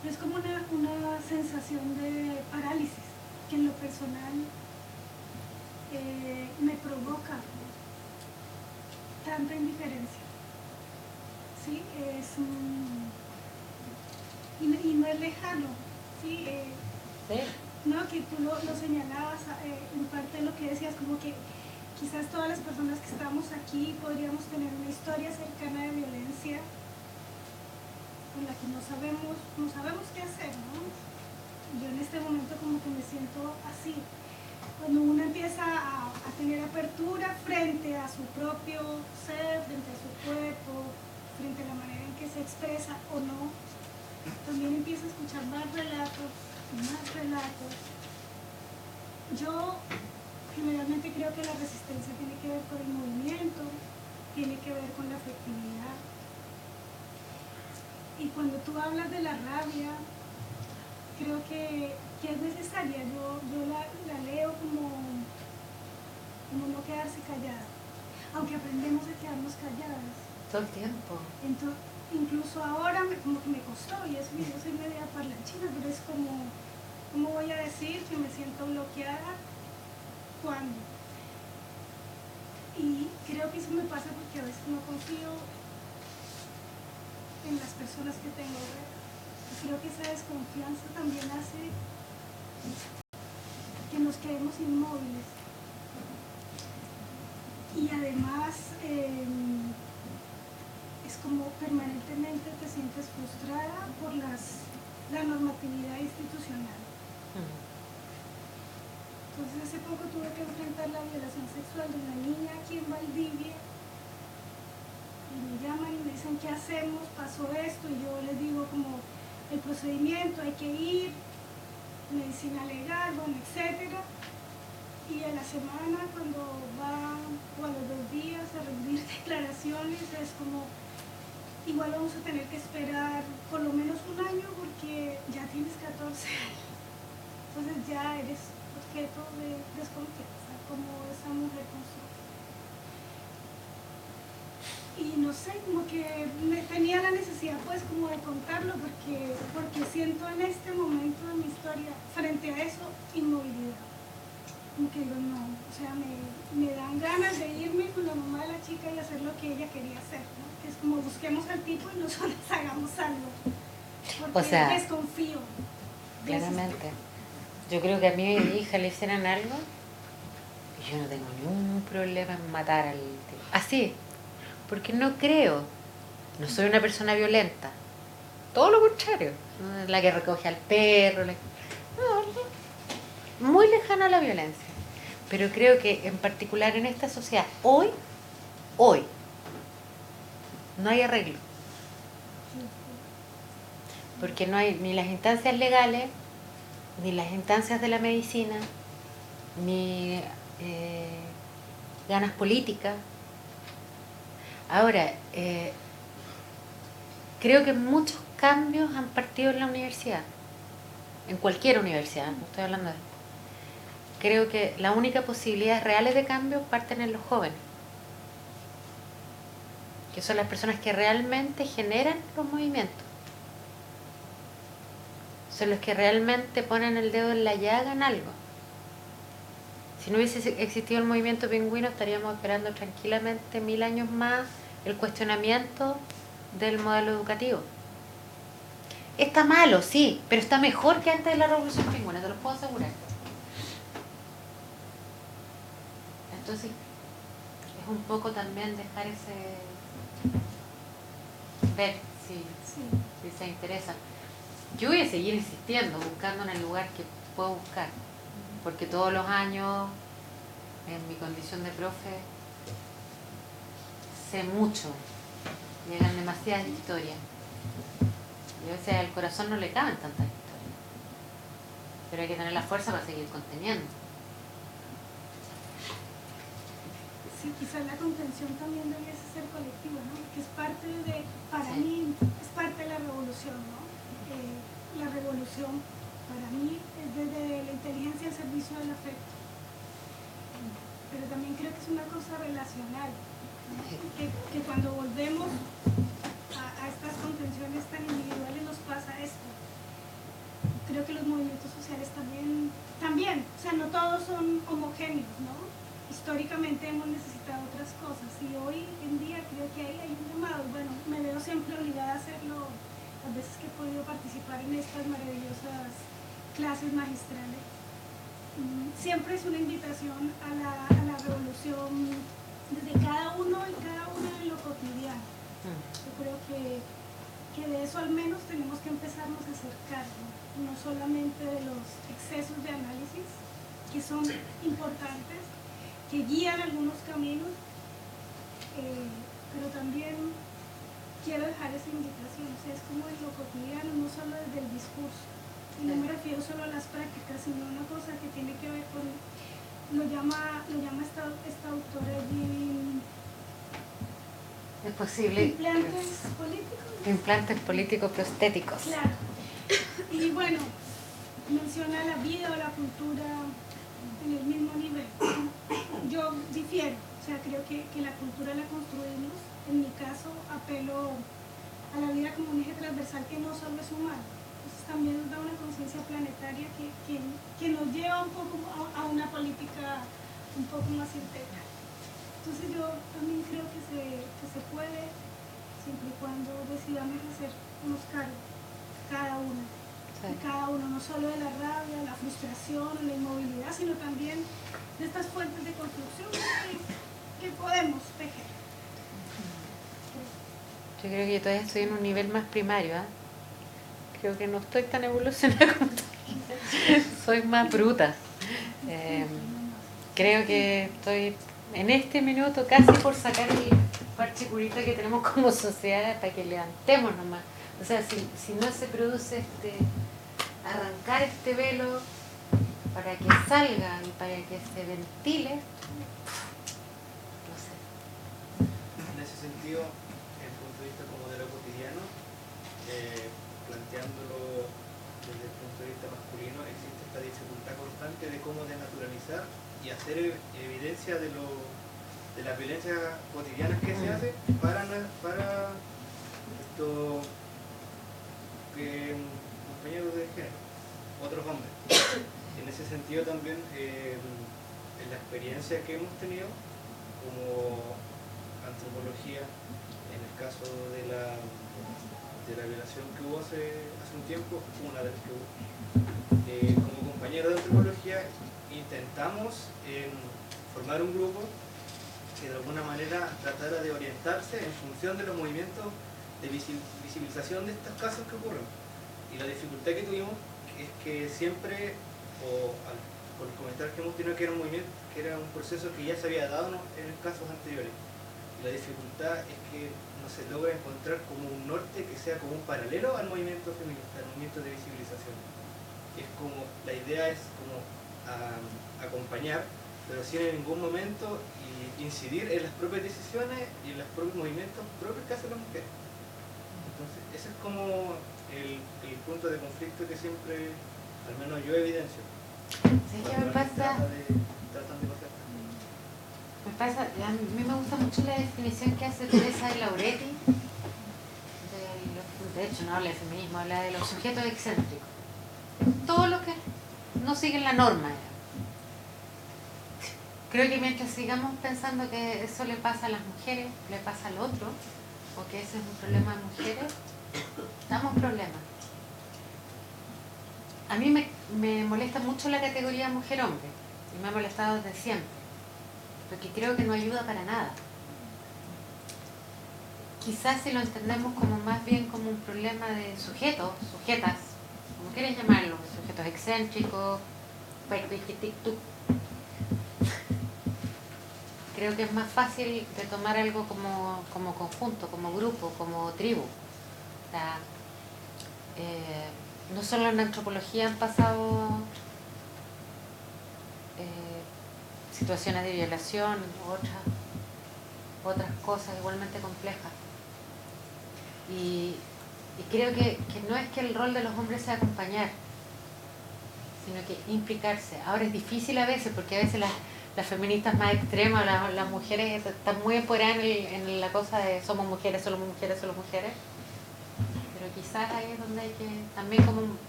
Pero es como una sensación de parálisis que en lo personal me provoca tanta indiferencia. ¿Sí? Y no es lejano. ¿Sí? Sí. No, que tú lo señalabas en parte de lo que decías, como que quizás todas las personas que estamos aquí podríamos tener una historia cercana de violencia con la que no sabemos qué hacer, ¿no? Yo en este momento como que me siento así. Cuando uno empieza a tener apertura frente a su propio ser, frente a su cuerpo, frente a la manera en que se expresa o no, también empieza a escuchar más relatos. Yo generalmente creo que la resistencia tiene que ver con el movimiento, tiene que ver con la afectividad. Y cuando tú hablas de la rabia, creo que es necesaria. Yo la leo como no quedarse callada, aunque aprendemos a quedarnos calladas. Todo el tiempo. Entonces, incluso ahora como que me costó, y eso yo soy media parlanchina, pero es como, ¿cómo voy a decir que me siento bloqueada? ¿Cuándo? Y creo que eso me pasa porque a veces no confío en las personas que tengo. Y creo que esa desconfianza también hace que nos quedemos inmóviles. y además es como permanentemente te sientes frustrada por la normatividad institucional. Entonces hace poco tuve que enfrentar la violación sexual de una niña aquí en Valdivia y me llaman y me dicen ¿qué hacemos? Pasó esto y yo les digo como el procedimiento, hay que ir, medicina legal, bueno, etcétera. Y a la semana cuando va, o a los 2 días a rendir declaraciones, es como igual vamos a tener que esperar por lo menos 1 año porque ya tienes 14 años. Entonces ya eres objeto de desconfianza, como esa mujer construye. Y no sé, como que me tenía la necesidad pues como de contarlo porque siento en este momento de mi historia, frente a eso, inmovilidad. Como que digo, no, o sea, me dan ganas de irme con la mamá de la chica y hacer lo que ella quería hacer, ¿no? Que es como busquemos al tipo y nosotros hagamos algo. Porque O sea, desconfío. claramente. Yo creo que a mi hija le hicieran algo y yo no tengo ningún problema en matar al tipo. Así, porque no creo, no soy una persona violenta. Todo lo contrario. La que recoge al perro. No, muy lejana a la violencia. Pero creo que en particular en esta sociedad, hoy, no hay arreglo. Porque no hay ni las instancias legales, ni las instancias de la medicina, ni ganas políticas. Ahora, creo que muchos cambios han partido en la universidad, en cualquier universidad, no estoy hablando de esto. Creo que las únicas posibilidades reales de cambio parten en los jóvenes, que son las personas que realmente generan los movimientos. Son los que realmente ponen el dedo en la llaga en algo. Si no hubiese existido el movimiento pingüino, estaríamos esperando tranquilamente 1000 años más el cuestionamiento del modelo educativo. Está malo, sí, pero está mejor que antes de la revolución pingüina, te lo puedo asegurar. Entonces, es un poco también dejar ese... ver si se interesa. Yo voy a seguir insistiendo, buscando en el lugar que puedo buscar, porque todos los años, en mi condición de profe, sé mucho, llegan demasiadas historias, y a veces al corazón no le caben tantas historias, pero hay que tener la fuerza para seguir conteniendo. Sí, quizás la contención también debiese ser colectiva, ¿no? Porque es parte de, para Sí. mí, es parte de la revolución, ¿no? La revolución para mí es desde la inteligencia al servicio del afecto. Pero también creo que es una cosa relacional, ¿no? Que cuando volvemos a estas contenciones tan individuales nos pasa esto. Creo que los movimientos sociales también, o sea, no todos son homogéneos, ¿no? Históricamente hemos necesitado otras cosas y hoy en día creo que hay un llamado. Bueno, me veo siempre obligada a hacerlo las veces que he podido participar en estas maravillosas clases magistrales. Siempre es una invitación a la revolución desde cada uno y cada una en lo cotidiano. Yo creo que de eso al menos tenemos que empezarnos a hacer cargo, no solamente de los excesos de análisis, que son importantes, que guían algunos caminos, pero también quiero dejar esa invitación, o sea, es como en lo cotidiano, no solo desde el discurso, y no me refiero solo a las prácticas, sino a una cosa que tiene que ver con, lo llama esta autora allí, Es posible. implantes políticos. Implantes políticos prostéticos. Claro, y bueno, menciona la vida o la cultura en el mismo nivel. Yo difiero, o sea, creo que la cultura la construimos. En mi caso, apelo a la vida como un eje transversal que no solo es humano. Entonces también nos da una conciencia planetaria que nos lleva un poco a una política un poco más integral. Entonces yo también creo que se puede, siempre y cuando decidamos hacernos cargo, cada uno. Sí. Cada uno, no solo de la rabia, la frustración, la inmovilidad, sino también de estas fuentes de construcción que que podemos tejer. Yo creo que yo todavía estoy en un nivel más primario, ¿ah? Creo que no estoy tan evolucionada como tú. Soy más bruta. Creo que estoy en este minuto casi por sacar el parche curita que tenemos como sociedad para que levantemos nomás. O sea, si no se produce arrancar este velo para que salga y para que se ventile, no sé. En ese sentido, desde el punto de vista como de lo cotidiano, planteándolo desde el punto de vista masculino, existe esta dificultad constante de cómo denaturalizar y hacer evidencia de las violencias cotidianas que se hacen para estos compañeros de género, otros hombres. En ese sentido también, en la experiencia que hemos tenido como antropología, en el caso de la violación que hubo hace un tiempo, una de las que hubo, como compañeros de antropología intentamos formar un grupo que de alguna manera tratara de orientarse en función de los movimientos de visibilización de estos casos que ocurren. Y la dificultad que tuvimos es que siempre, por los comentarios que hemos tenido, que era un movimiento, que era un proceso que ya se había dado en casos anteriores. Y la dificultad es que no se logra encontrar como un norte que sea como un paralelo al movimiento feminista, al movimiento de visibilización. Es como, la idea es como acompañar, pero sin en ningún momento incidir en las propias decisiones y en los propios movimientos propios que hacen las mujeres. Entonces, ese es como el punto de conflicto que siempre, al menos yo evidencio. Sí, ¿qué me pasa? A mí me gusta mucho la definición que hace Teresa de Lauretti, de hecho no habla de feminismo, habla de los sujetos excéntricos. Todo lo que no sigue la norma. Creo que mientras sigamos pensando que eso le pasa a las mujeres, le pasa al otro, o que ese es un problema de mujeres, estamos en problemas. A mí me molesta mucho la categoría mujer-hombre, y me ha molestado desde siempre, porque creo que no ayuda para nada. Quizás si lo entendemos como más bien como un problema de sujetos, sujetas, como quieres llamarlo, sujetos excéntricos, creo que es más fácil de tomar algo como conjunto, como grupo, como tribu. O sea, no solo en la antropología han pasado situaciones de violación, otras cosas igualmente complejas. Y creo que no es que el rol de los hombres sea acompañar, sino que implicarse. Ahora es difícil a veces, porque a veces las feministas más extremas, las mujeres están muy empoderadas en la cosa de somos mujeres, solo mujeres, solo mujeres. Pero quizás ahí es donde hay que, también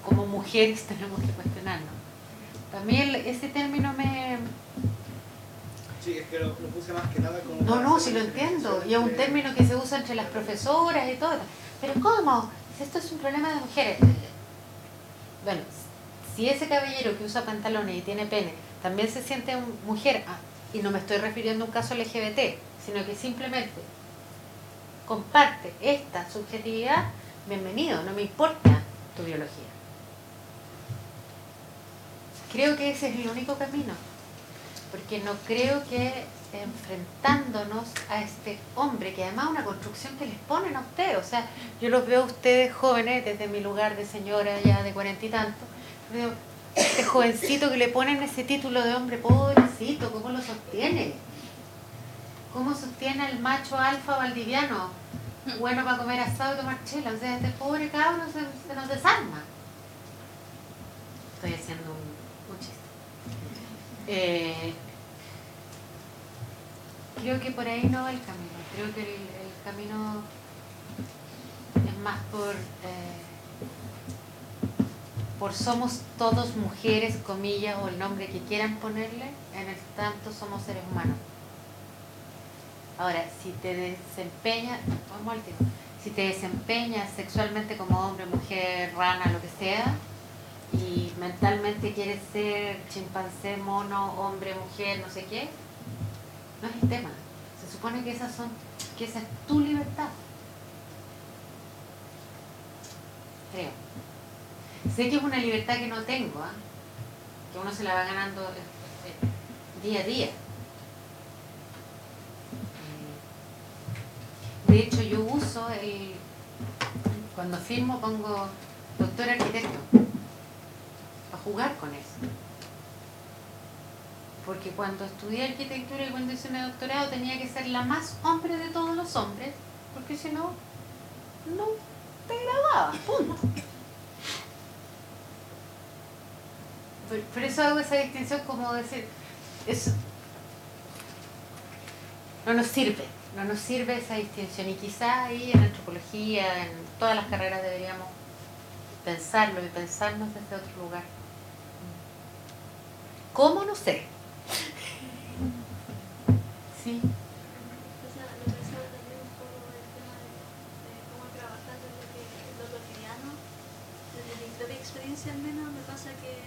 como mujeres tenemos que cuestionarnos. También ese término me... Sí, es que lo puse más que nada como... No, sí lo entiendo. Y es un término que se usa entre las profesoras y todo. Pero ¿cómo? Si esto es un problema de mujeres. Bueno, si ese caballero que usa pantalones y tiene pene también se siente mujer, y no me estoy refiriendo a un caso LGBT, sino que simplemente comparte esta subjetividad, bienvenido, no me importa tu biología. Creo que ese es el único camino, porque no creo que enfrentándonos a este hombre, que además es una construcción que les ponen a ustedes, o sea, yo los veo a ustedes jóvenes desde mi lugar de señora ya de 40 y tantos, veo este jovencito que le ponen ese título de hombre, pobrecito, ¿cómo lo sostiene? ¿Cómo sostiene al macho alfa valdiviano? Bueno para comer asado y tomar chela, o sea, este pobre cabro se nos desarma. Estoy haciendo un chiste. Creo que por ahí no va el camino. Creo que el camino es más por somos todos mujeres, comillas, o el nombre que quieran ponerle, en el tanto somos seres humanos. Ahora, si te desempeñas, vamos al tema, si te desempeñas sexualmente como hombre, mujer, rana, lo que sea, y mentalmente quieres ser chimpancé, mono, hombre, mujer, no sé qué, no es el tema. supone que esa es tu libertad. Creo. Sé que es una libertad que no tengo, ¿eh? Que uno se la va ganando día a día. De hecho, yo uso cuando firmo pongo doctor arquitecto, para jugar con eso. Porque cuando estudié arquitectura y cuando hice mi doctorado tenía que ser la más hombre de todos los hombres, porque si no, no te graduabas, punto. Por eso hago esa distinción, como decir, eso no nos sirve esa distinción, y quizás ahí en antropología, en todas las carreras deberíamos pensarlo y pensarnos desde otro lugar. ¿Cómo? No sé. Sí. O sea, lo pensaba también un poco el tema de cómo trabajar desde lo cotidiano. Desde mi propia experiencia al menos me pasa que,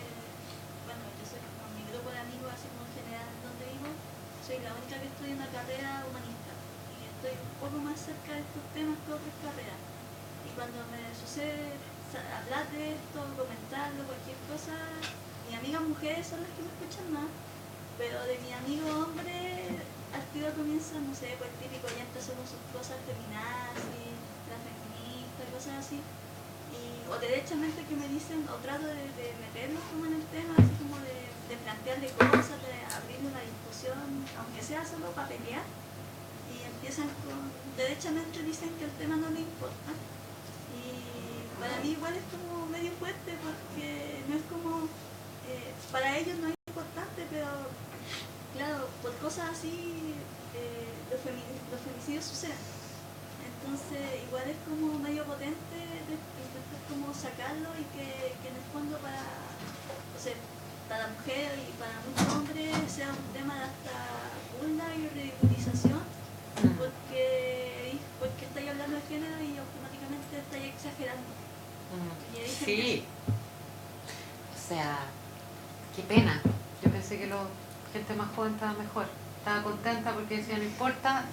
bueno, yo soy como mi grupo de amigos, así como en general donde vivo, soy la única que estudia una carrera humanista y estoy un poco más cerca de estos temas que otras carreras. Y cuando me sucede hablar de esto, comentarlo, cualquier cosa, mis amigas mujeres son las que me escuchan más, pero de mi amigo hombre al tiro comienza, no sé, pues típico, ya empezamos sus cosas feminazis, transfeministas, cosas así. O derechamente que me dicen, o trato de meterlos como en el tema, así como de plantearle cosas, de abrirle una discusión, aunque sea solo para pelear, y empiezan con, derechamente dicen que el tema no les importa. Y para mí igual es como medio fuerte, porque no es como, para ellos no es importante, pero claro, por cosas así los femicidios suceden. Entonces igual es como medio potente de intentar como sacarlo y que en el fondo para, o sea, para la mujer y para muchos hombres sea un tema de hasta burla y ridiculización, porque estáis hablando de género y automáticamente estáis exagerando. Sí. O sea, qué pena. Yo pensé que la gente más joven estaba mejor. Estaba contenta porque decía, no importa.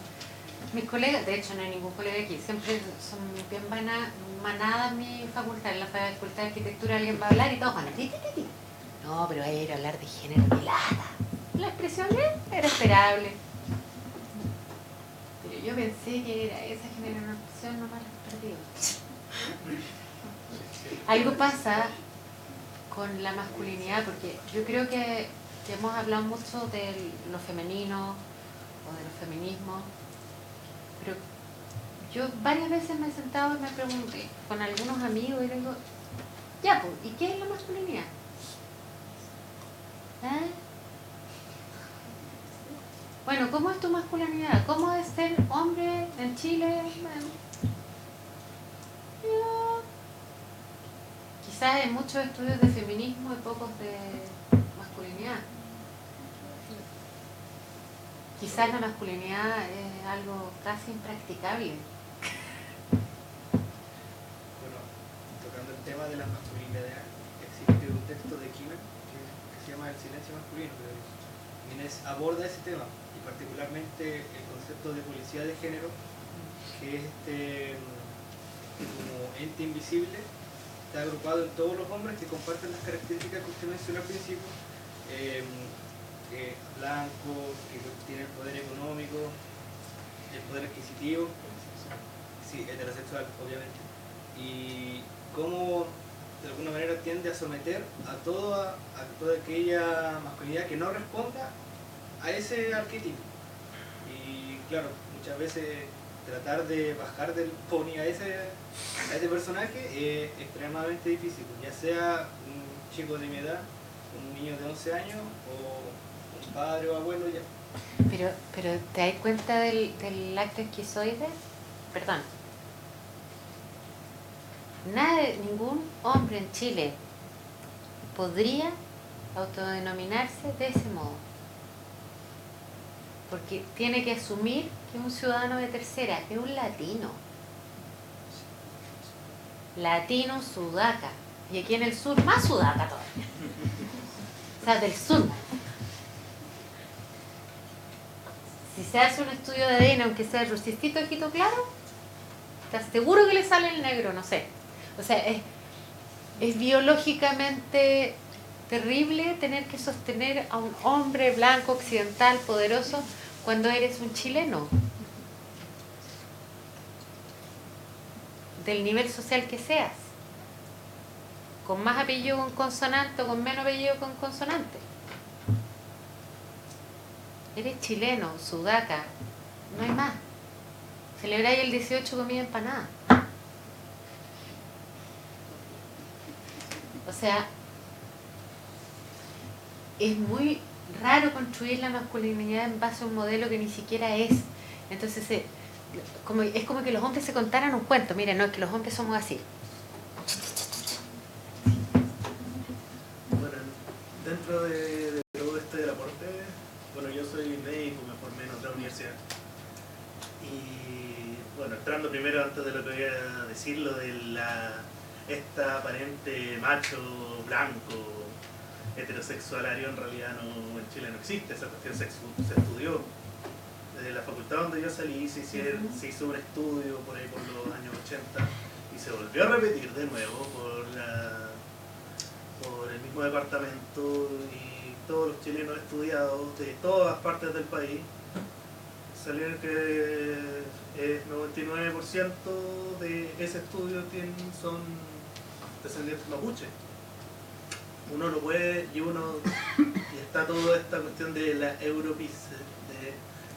Mis colegas, de hecho no hay ningún colega aquí, siempre son bien manadas en mi facultad. En la facultad de arquitectura alguien va a hablar y todos van a ti. No, pero hay que ir a hablar de género, ni lata. La expresión era esperable. Pero yo pensé que era esa generación nomás perdido. Algo pasa con la masculinidad, porque yo creo que hemos hablado mucho de lo femenino o de los feminismos, pero yo varias veces me he sentado y me pregunté con algunos amigos y les digo, ya pues, ¿y qué es la masculinidad? ¿Eh? Bueno, ¿cómo es tu masculinidad? ¿Cómo es ser hombre en Chile? Quizás hay muchos estudios de feminismo y pocos de masculinidad. Quizás la masculinidad es algo casi impracticable. Bueno, tocando el tema de la masculinidad, existe un texto de Kimer que se llama El silencio masculino, que Inés aborda ese tema, y particularmente el concepto de policía de género, que es como ente invisible, está agrupado en todos los hombres que comparten las características que usted mencionó al principio, blanco, que tiene el poder económico, el poder adquisitivo, sí, heterosexual, obviamente, y cómo de alguna manera tiende a someter a toda aquella masculinidad que no responda a ese arquetipo. Y claro, muchas veces tratar de bajar del pony a ese personaje es extremadamente difícil, ya sea un chico de mi edad, un niño de 11 años o un padre o abuelo ya. Pero ¿te das cuenta del acto esquizoide? Perdón. Ningún hombre en Chile podría autodenominarse de ese modo. Porque tiene que asumir que es un ciudadano de tercera, es un latino. Latino sudaca. Y aquí en el sur, más sudaca todavía. O sea, del sur. Si se hace un estudio de ADN, aunque sea rosicito, ojito claro, ¿estás seguro que le sale el negro? No sé. O sea, es biológicamente terrible tener que sostener a un hombre blanco, occidental, poderoso, cuando eres un chileno. Del nivel social que seas. Con más apellido con consonante o con menos apellido con consonante. Eres chileno, sudaca, no hay más. Celebráis el 18 comida empanada. O sea, es muy raro construir la masculinidad en base a un modelo que ni siquiera es. Entonces, es como que los hombres se contaran un cuento. Miren, no, es que los hombres somos así. Bueno, dentro de todo este del aporte, bueno, yo soy médico, me formé en otra universidad. Y bueno, entrando primero antes de lo que voy a decir, lo de esta aparente macho blanco heterosexualario, en realidad no, en Chile no existe. Esa cuestión se estudió. Desde la facultad donde yo salí se hizo un estudio por ahí por los años 80 y se volvió a repetir de nuevo por el mismo departamento, y todos los chilenos estudiados de todas partes del país salieron que el 99% de ese estudio son descendientes mapuche. Uno lo puede, y está toda esta cuestión de la de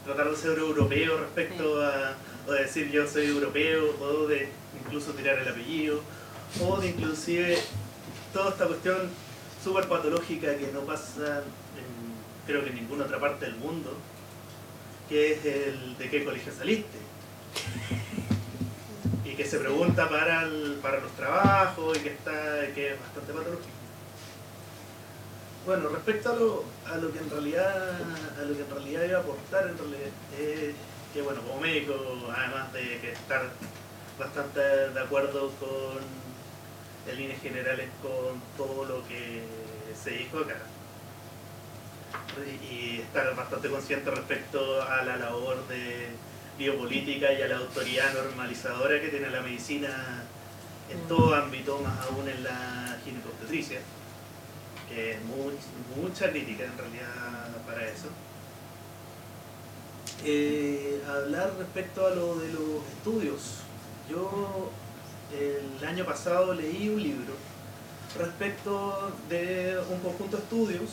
tratar de ser europeo respecto a, o de decir yo soy europeo, o de incluso tirar el apellido, o de inclusive toda esta cuestión súper patológica que no pasa creo que en ninguna otra parte del mundo, que es el de qué colegio saliste. Y que se pregunta para los trabajos, y que es bastante patológico. Bueno, respecto a lo que en realidad iba a aportar, en realidad, que bueno, como médico, además de que estar bastante de acuerdo en líneas generales con todo lo que se dijo acá, y estar bastante consciente respecto a la labor de biopolítica y a la autoridad normalizadora que tiene la medicina en todo ámbito, más aún en la ginecobstetricia, que es mucha crítica en realidad para eso. Hablar respecto a lo de los estudios. Yo el año pasado leí un libro respecto de un conjunto de estudios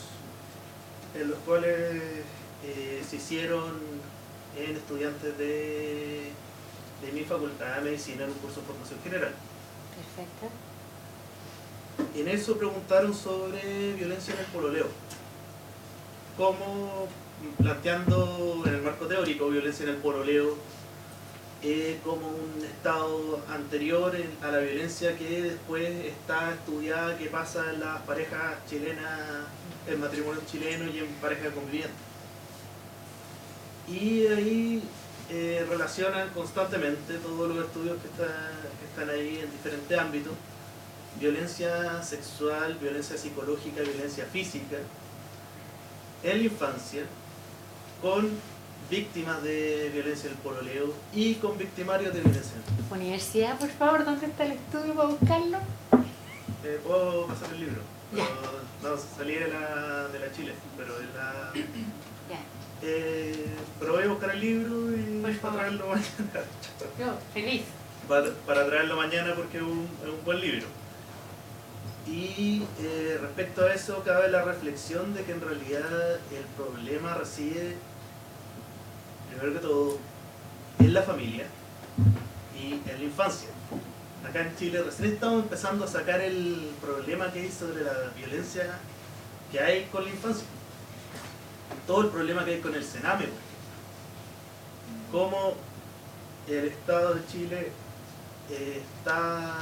en los cuales se hicieron en estudiantes de mi facultad de medicina en un curso de formación general. Perfecto. En eso preguntaron sobre violencia en el pololeo, como planteando en el marco teórico violencia en el pololeo como un estado anterior a la violencia que después está estudiada, que pasa en las parejas chilenas, en matrimonios chilenos y en parejas convivientes. Y ahí relacionan constantemente todos los estudios que están ahí en diferentes ámbitos: violencia sexual, violencia psicológica, violencia física en la infancia, con víctimas de violencia del pololeo y con victimarios de violencia. Universidad, por favor, ¿dónde está el estudio para buscarlo? Puedo pasar el libro. Ya. No, salí de la Chile, pero de la... Ya. Pero voy a buscar el libro y Por para favor. traerlo mañana. Yo, feliz. Para traerlo mañana porque es un buen libro. Y respecto a eso cabe la reflexión de que en realidad el problema reside, primero que todo, en la familia y en la infancia. Acá en Chile recién estamos empezando a sacar el problema que hay sobre la violencia que hay con la infancia. Todo el problema que hay con el Sename. Cómo el Estado de Chile está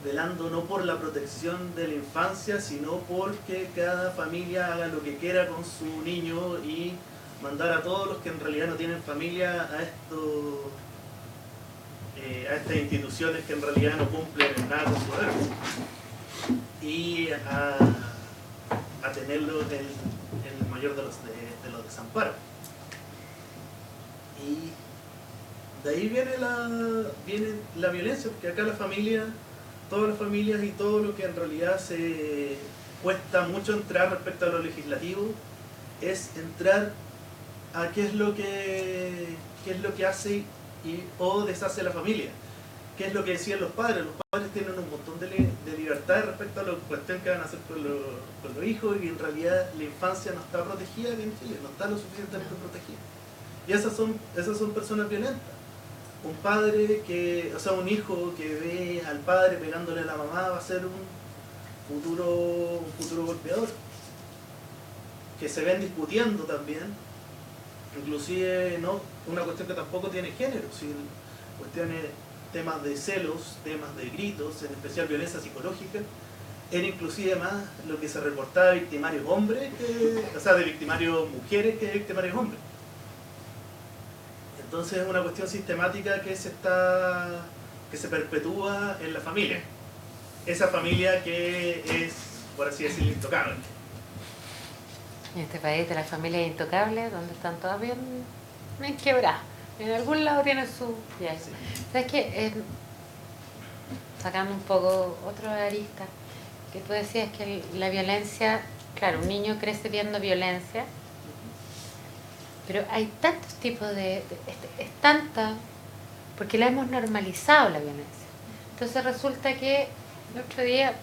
velando no por la protección de la infancia, sino porque cada familia haga lo que quiera con su niño y mandar a todos los que en realidad no tienen familia a estas instituciones que en realidad no cumplen nada con su deber, y a tenerlos en el mayor de los desamparos. Y de ahí viene la violencia, porque acá la familia, todas las familias y todo lo que en realidad se cuesta mucho entrar respecto a lo legislativo, es entrar a qué es lo que hace o deshace la familia. ¿Qué es lo que decían los padres? Los padres tienen un montón de libertad respecto a la cuestión que van a hacer con los hijos, y en realidad la infancia no está protegida aquí en Chile, no está lo suficientemente protegida. Y esas son personas violentas. Un padre un hijo que ve al padre pegándole a la mamá va a ser un futuro golpeador. Que se ven discutiendo también, inclusive no una cuestión que tampoco tiene género, sino cuestiones, temas de celos, temas de gritos, en especial violencia psicológica, era inclusive más lo que se reportaba de victimarios hombres, de victimarios mujeres que de victimarios hombres. Entonces es una cuestión sistemática que se perpetúa en la familia. Esa familia que es, por así decirlo, intocable. En este país de las familias intocables, donde están todas bien quebradas. En algún lado tiene su... Sí. ¿Sabes qué? Sacando un poco otro arista, que tú decías que la violencia, claro, un niño crece viendo violencia, pero hay tantos tipos es tanta, porque la hemos normalizado la violencia. Entonces resulta que el otro día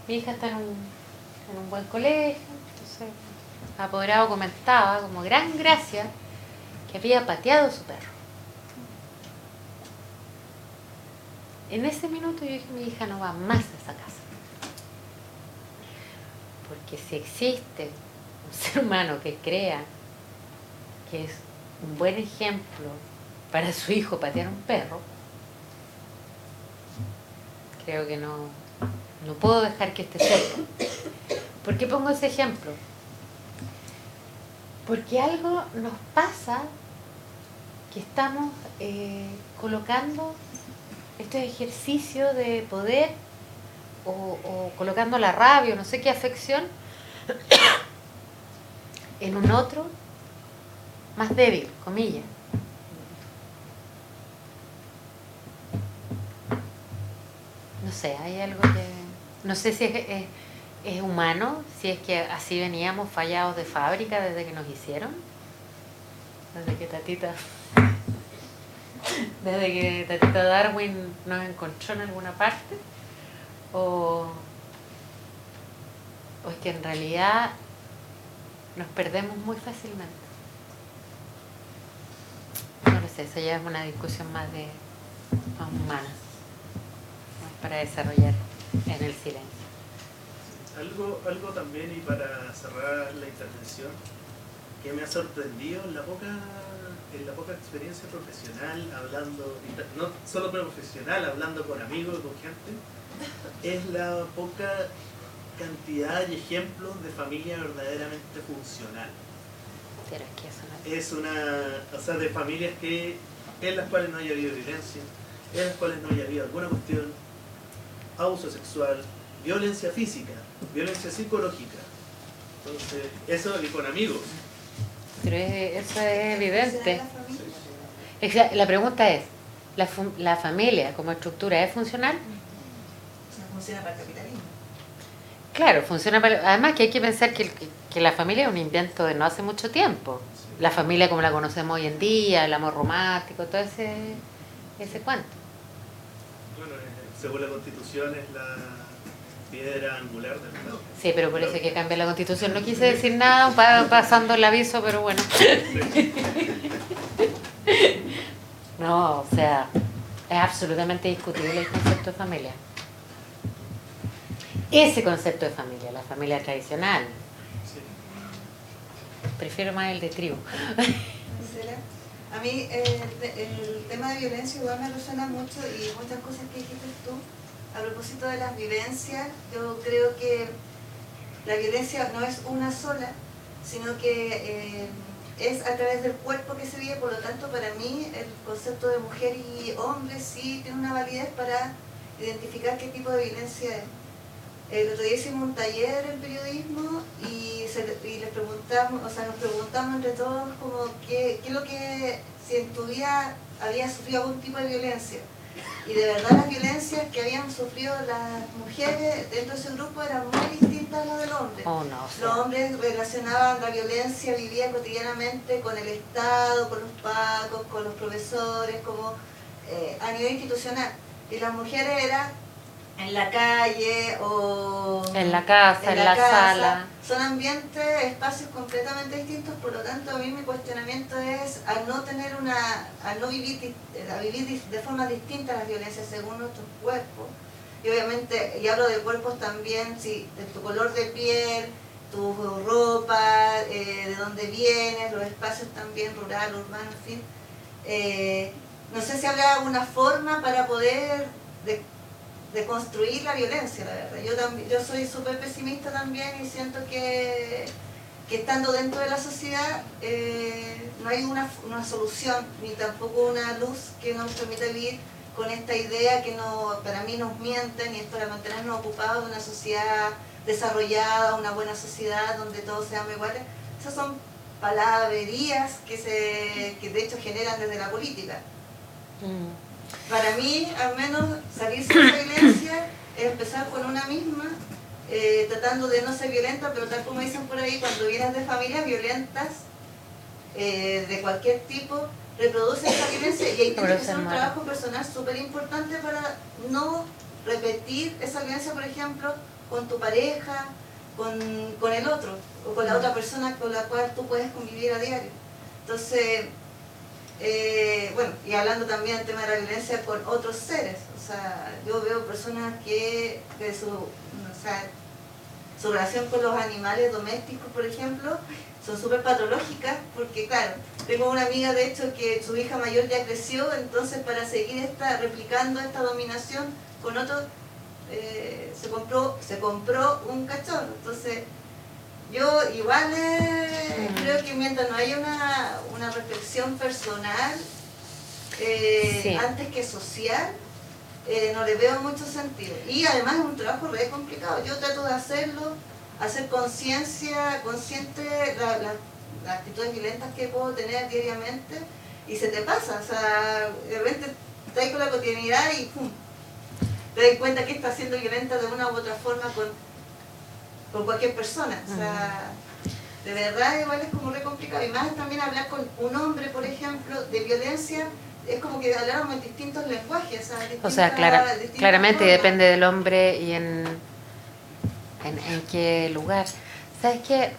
mi hija está en un buen colegio, entonces apoderado comentaba como gran gracia que había pateado a su perro. En ese minuto yo dije, mi hija no va más a esa casa. Porque si existe un ser humano que crea que es un buen ejemplo para su hijo patear a un perro, creo que no puedo dejar que esté cerca. ¿Por qué pongo ese ejemplo? Porque algo nos pasa que estamos colocando estos ejercicios de poder o colocando la rabia o no sé qué afección en un otro más débil, comillas. No sé, hay algo que... No sé si es humano, si es que así veníamos fallados de fábrica desde que nos hicieron, desde que Tatita Darwin nos encontró en alguna parte, o es que en realidad nos perdemos muy fácilmente. No lo sé, eso ya es una discusión más humana, más para desarrollar en el silencio. Algo también, y para cerrar la intervención, que me ha sorprendido en la poca experiencia profesional, hablando, no solo profesional, hablando con amigos, con gente, es la poca cantidad y ejemplos de familia verdaderamente funcional. Pero es que eso no es de familias en las cuales no haya habido violencia, en las cuales no haya habido alguna cuestión, abuso sexual, violencia física, violencia psicológica. Entonces, eso y con amigos. Pero eso es evidente. La pregunta es, ¿la familia como estructura es funcional? Funciona para el capitalismo. Claro, funciona para... Además que hay que pensar que la familia es un invento de no hace mucho tiempo. La familia como la conocemos hoy en día, el amor romántico, todo ese cuento. Bueno, según la Constitución es la piedra angular del Estado. Sí, pero por eso hay que cambiar la Constitución. No quise decir nada, pasando el aviso, pero bueno. No, o sea, es absolutamente discutible el concepto de familia. Ese concepto de familia, la familia tradicional. Sí. Prefiero más el de tribu. A mí el tema de violencia igual me resuena mucho, y muchas cosas que dijiste tú. A propósito de las vivencias, yo creo que la violencia no es una sola, sino que es a través del cuerpo que se vive. Por lo tanto, para mí el concepto de mujer y hombre sí tiene una validez para identificar qué tipo de violencia es. El otro día hicimos un taller en periodismo y les preguntaba preguntamos, o sea, nos preguntamos entre todos como qué es lo que, si en tu vida habías sufrido algún tipo de violencia. Y de verdad las violencias que habían sufrido las mujeres dentro de ese grupo eran muy distintas a las del hombre. Oh, no, sí. Los hombres relacionaban la violencia, vivían cotidianamente con el Estado, con los pacos, con los profesores, como a nivel institucional. Y las mujeres eran en la calle o en la casa, en la sala. Son ambientes, espacios completamente distintos, por lo tanto a mí mi cuestionamiento es al no vivir de forma distinta las violencias según nuestros cuerpos. Y obviamente, y hablo de cuerpos también, sí, de tu color de piel, tu ropa, de dónde vienes, los espacios también, rural, urbano, en fin. No sé si habrá alguna forma para poder de construir la violencia, la verdad. Yo soy súper pesimista también y siento que estando dentro de la sociedad no hay una solución ni tampoco una luz que nos permita vivir con esta idea que para mí nos mienten y es para mantenernos ocupados de una sociedad desarrollada, una buena sociedad donde todos seamos iguales. Esas son palabrerías que de hecho generan desde la política. Para mí, al menos, salirse de esa violencia es empezar con una misma, tratando de no ser violenta, pero tal como dicen por ahí, cuando vienes de familias violentas, de cualquier tipo, reproduce esa violencia y hay que hacer un trabajo personal súper importante para no repetir esa violencia, por ejemplo, con tu pareja, con el otro, o con la otra persona con la cual tú puedes convivir a diario. Entonces, bueno, y hablando también del tema de la violencia con otros seres, o sea, yo veo personas que su relación con los animales domésticos, por ejemplo, son súper patológicas, porque claro, tengo una amiga de hecho que su hija mayor ya creció, entonces para seguir replicando esta dominación con otros, se compró un cachorro. Entonces yo igual creo que mientras no haya una reflexión personal, Sí. antes que social, no le veo mucho sentido. Y además es un trabajo re complicado. Yo trato de hacerlo, hacer consciente las actitudes violentas que puedo tener diariamente y se te pasa. O sea, de repente estás con la cotidianidad y ¡pum! Te das cuenta que estás siendo violenta de una u otra forma con cualquier persona. O sea, de verdad igual es como re complicado. Y más también hablar con un hombre, por ejemplo, de violencia, es como que habláramos en distintos lenguajes. O sea, claramente formas. depende del hombre y en qué lugar. ¿Sabes qué?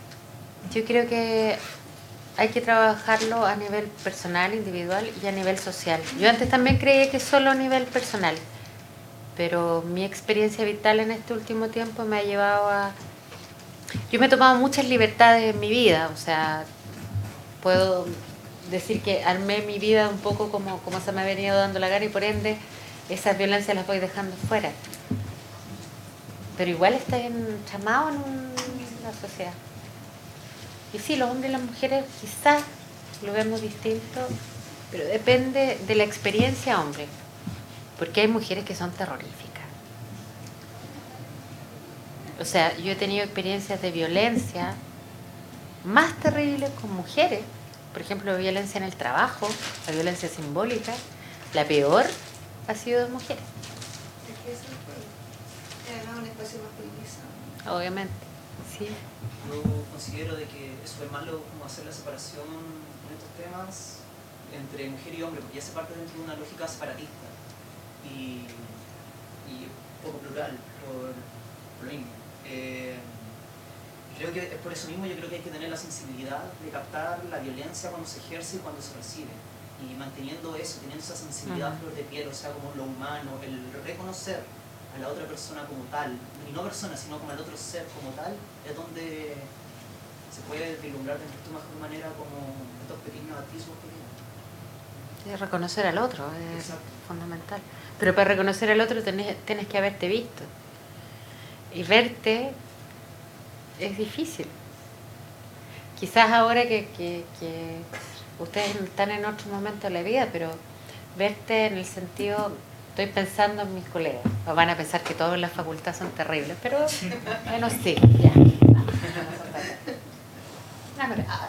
Yo creo que hay que trabajarlo a nivel personal, individual y a nivel social. Yo antes también creía que solo a nivel personal, pero mi experiencia vital en este último tiempo me ha llevado a... Yo me he tomado muchas libertades en mi vida, o sea, puedo decir que armé mi vida un poco como se me ha venido dando la gana y por ende esas violencias las voy dejando fuera. Pero igual está enchamados en una sociedad. Y sí, los hombres y las mujeres quizás lo vemos distinto, pero depende de la experiencia, hombre. Porque hay mujeres que son terroríficas. O sea, yo he tenido experiencias de violencia más terribles con mujeres. Por ejemplo, violencia en el trabajo, la violencia simbólica. La peor ha sido de mujeres. Es que eso es además un espacio masculinizado. Obviamente, sí. Yo considero de que es súper malo como hacer la separación en estos temas entre mujer y hombre, porque ya se parte dentro de una lógica separatista y poco plural, por lo mismo. Creo que es por eso mismo, yo creo que hay que tener la sensibilidad de captar la violencia cuando se ejerce y cuando se recibe. Y manteniendo eso, teniendo esa sensibilidad a flor de piel, o sea, como lo humano, el reconocer a la otra persona como tal, y no persona, sino como al otro ser como tal, es donde se puede vislumbrar de mejor manera como estos pequeños atisbos que tienen. Reconocer al otro es Exacto. fundamental. Pero para reconocer al otro tienes que haberte visto. Y verte es difícil. Quizás ahora que ustedes están en otro momento de la vida, pero verte en el sentido, estoy pensando en mis colegas, o van a pensar que todos en la facultad son terribles, pero bueno, sí, ya. No, Amorosa.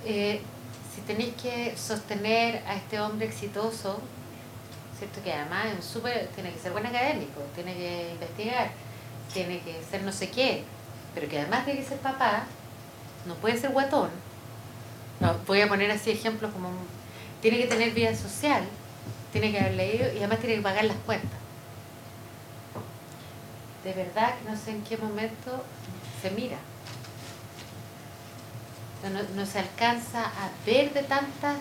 Si tenéis que sostener a este hombre exitoso, ¿cierto? Que además es tiene que ser buen académico, tiene que investigar, tiene que ser no sé qué, pero que además tiene que ser papá, no puede ser guatón. No, voy a poner así ejemplos como tiene que tener vida social, tiene que haber leído y además tiene que pagar las cuentas. De verdad que no sé en qué momento se mira. No se alcanza a ver de tantas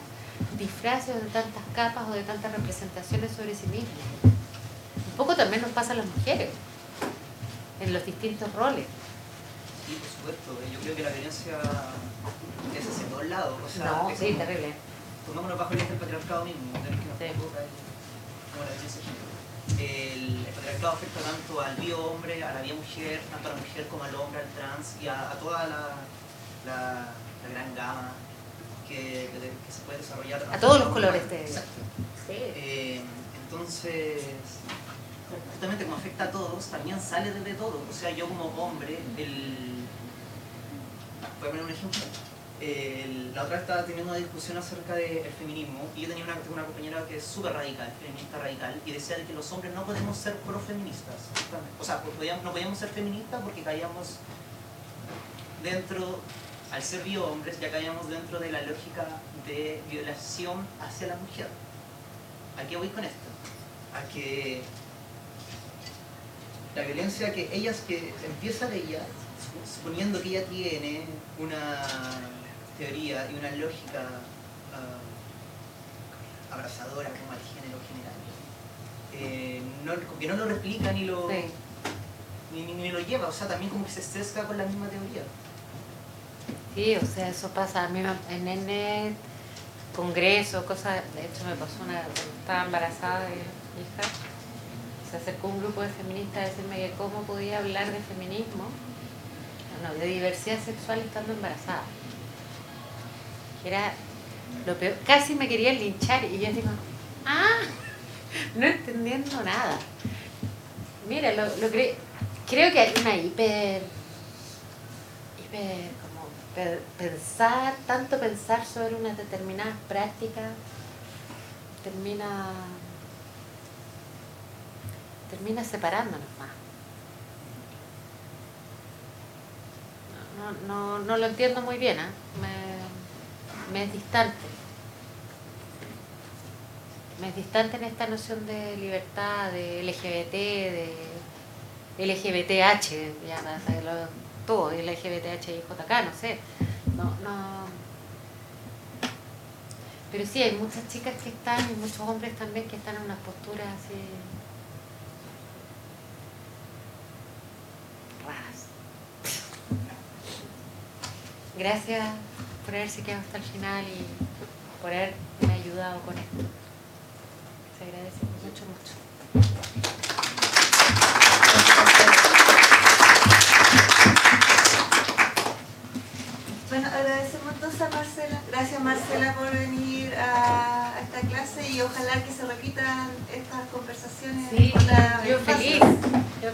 disfraces o de tantas capas o de tantas representaciones sobre sí mismo. Un poco también nos pasa a las mujeres en los distintos roles. Sí, por supuesto. Yo creo que la violencia es hacia todos lados. O sea, No, es sí, como- terrible. Pongámonos bajo el eje del patriarcado mismo, ¿no? Que nos Sí. provoca como la violencia de género. El patriarcado afecta tanto al bio hombre, a la bio mujer, tanto a la mujer como al hombre, al trans y a toda la gran gama que se puede desarrollar. A todos los colores de... Exacto. Sí. Entonces, justamente como afecta a todos, también sale desde todo. O sea, yo como hombre, voy a poner un ejemplo. La otra vez estaba teniendo una discusión acerca del feminismo y yo tenía una compañera que es súper radical, feminista radical, y decía de que los hombres no podemos ser profeministas. O sea, no podíamos ser feministas porque caíamos dentro, al ser bio-hombres, ya caíamos dentro de la lógica de violación hacia la mujer. ¿A qué voy con esto? A que la violencia que empieza de ella, suponiendo que ella tiene una teoría y una lógica abrazadora como al género general, que no lo replica ni lo, Sí. ni lo lleva, o sea, también como que se sesga con la misma teoría. Sí, o sea, eso pasa a mí en N congreso, cosas, de hecho me pasó cuando estaba embarazada de mi hija, se acercó un grupo de feministas a decirme que cómo podía hablar de feminismo, no, de diversidad sexual estando embarazada. Que era lo peor, casi me querían linchar y yo digo, no entendiendo nada. Mira, creo que hay una tanto pensar sobre unas determinadas prácticas termina separándonos más. No lo entiendo muy bien, ¿eh? Me es distante. Me es distante en esta noción de libertad, de LGBT, de LGBTH, ya para saberlo todo, LGBTH y JK, no sé. No. Pero sí, hay muchas chicas que están, y muchos hombres también que están en unas posturas así raras. Gracias por haberse quedado hasta el final y por haberme ayudado con esto. Se agradece mucho. Bueno, agradecemos entonces a Marcela. Gracias, Marcela, por venir a esta clase y ojalá que se repitan estas conversaciones. Sí, con la yo infancia.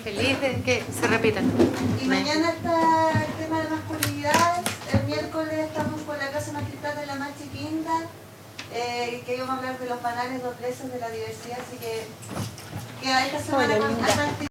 feliz de que se repitan. Y mañana está el tema de masculinidades. El miércoles estamos con la clase magistral de la más chiquinda, que íbamos a hablar de los banales dobleces de la diversidad, así que queda esta semana con esta actividad.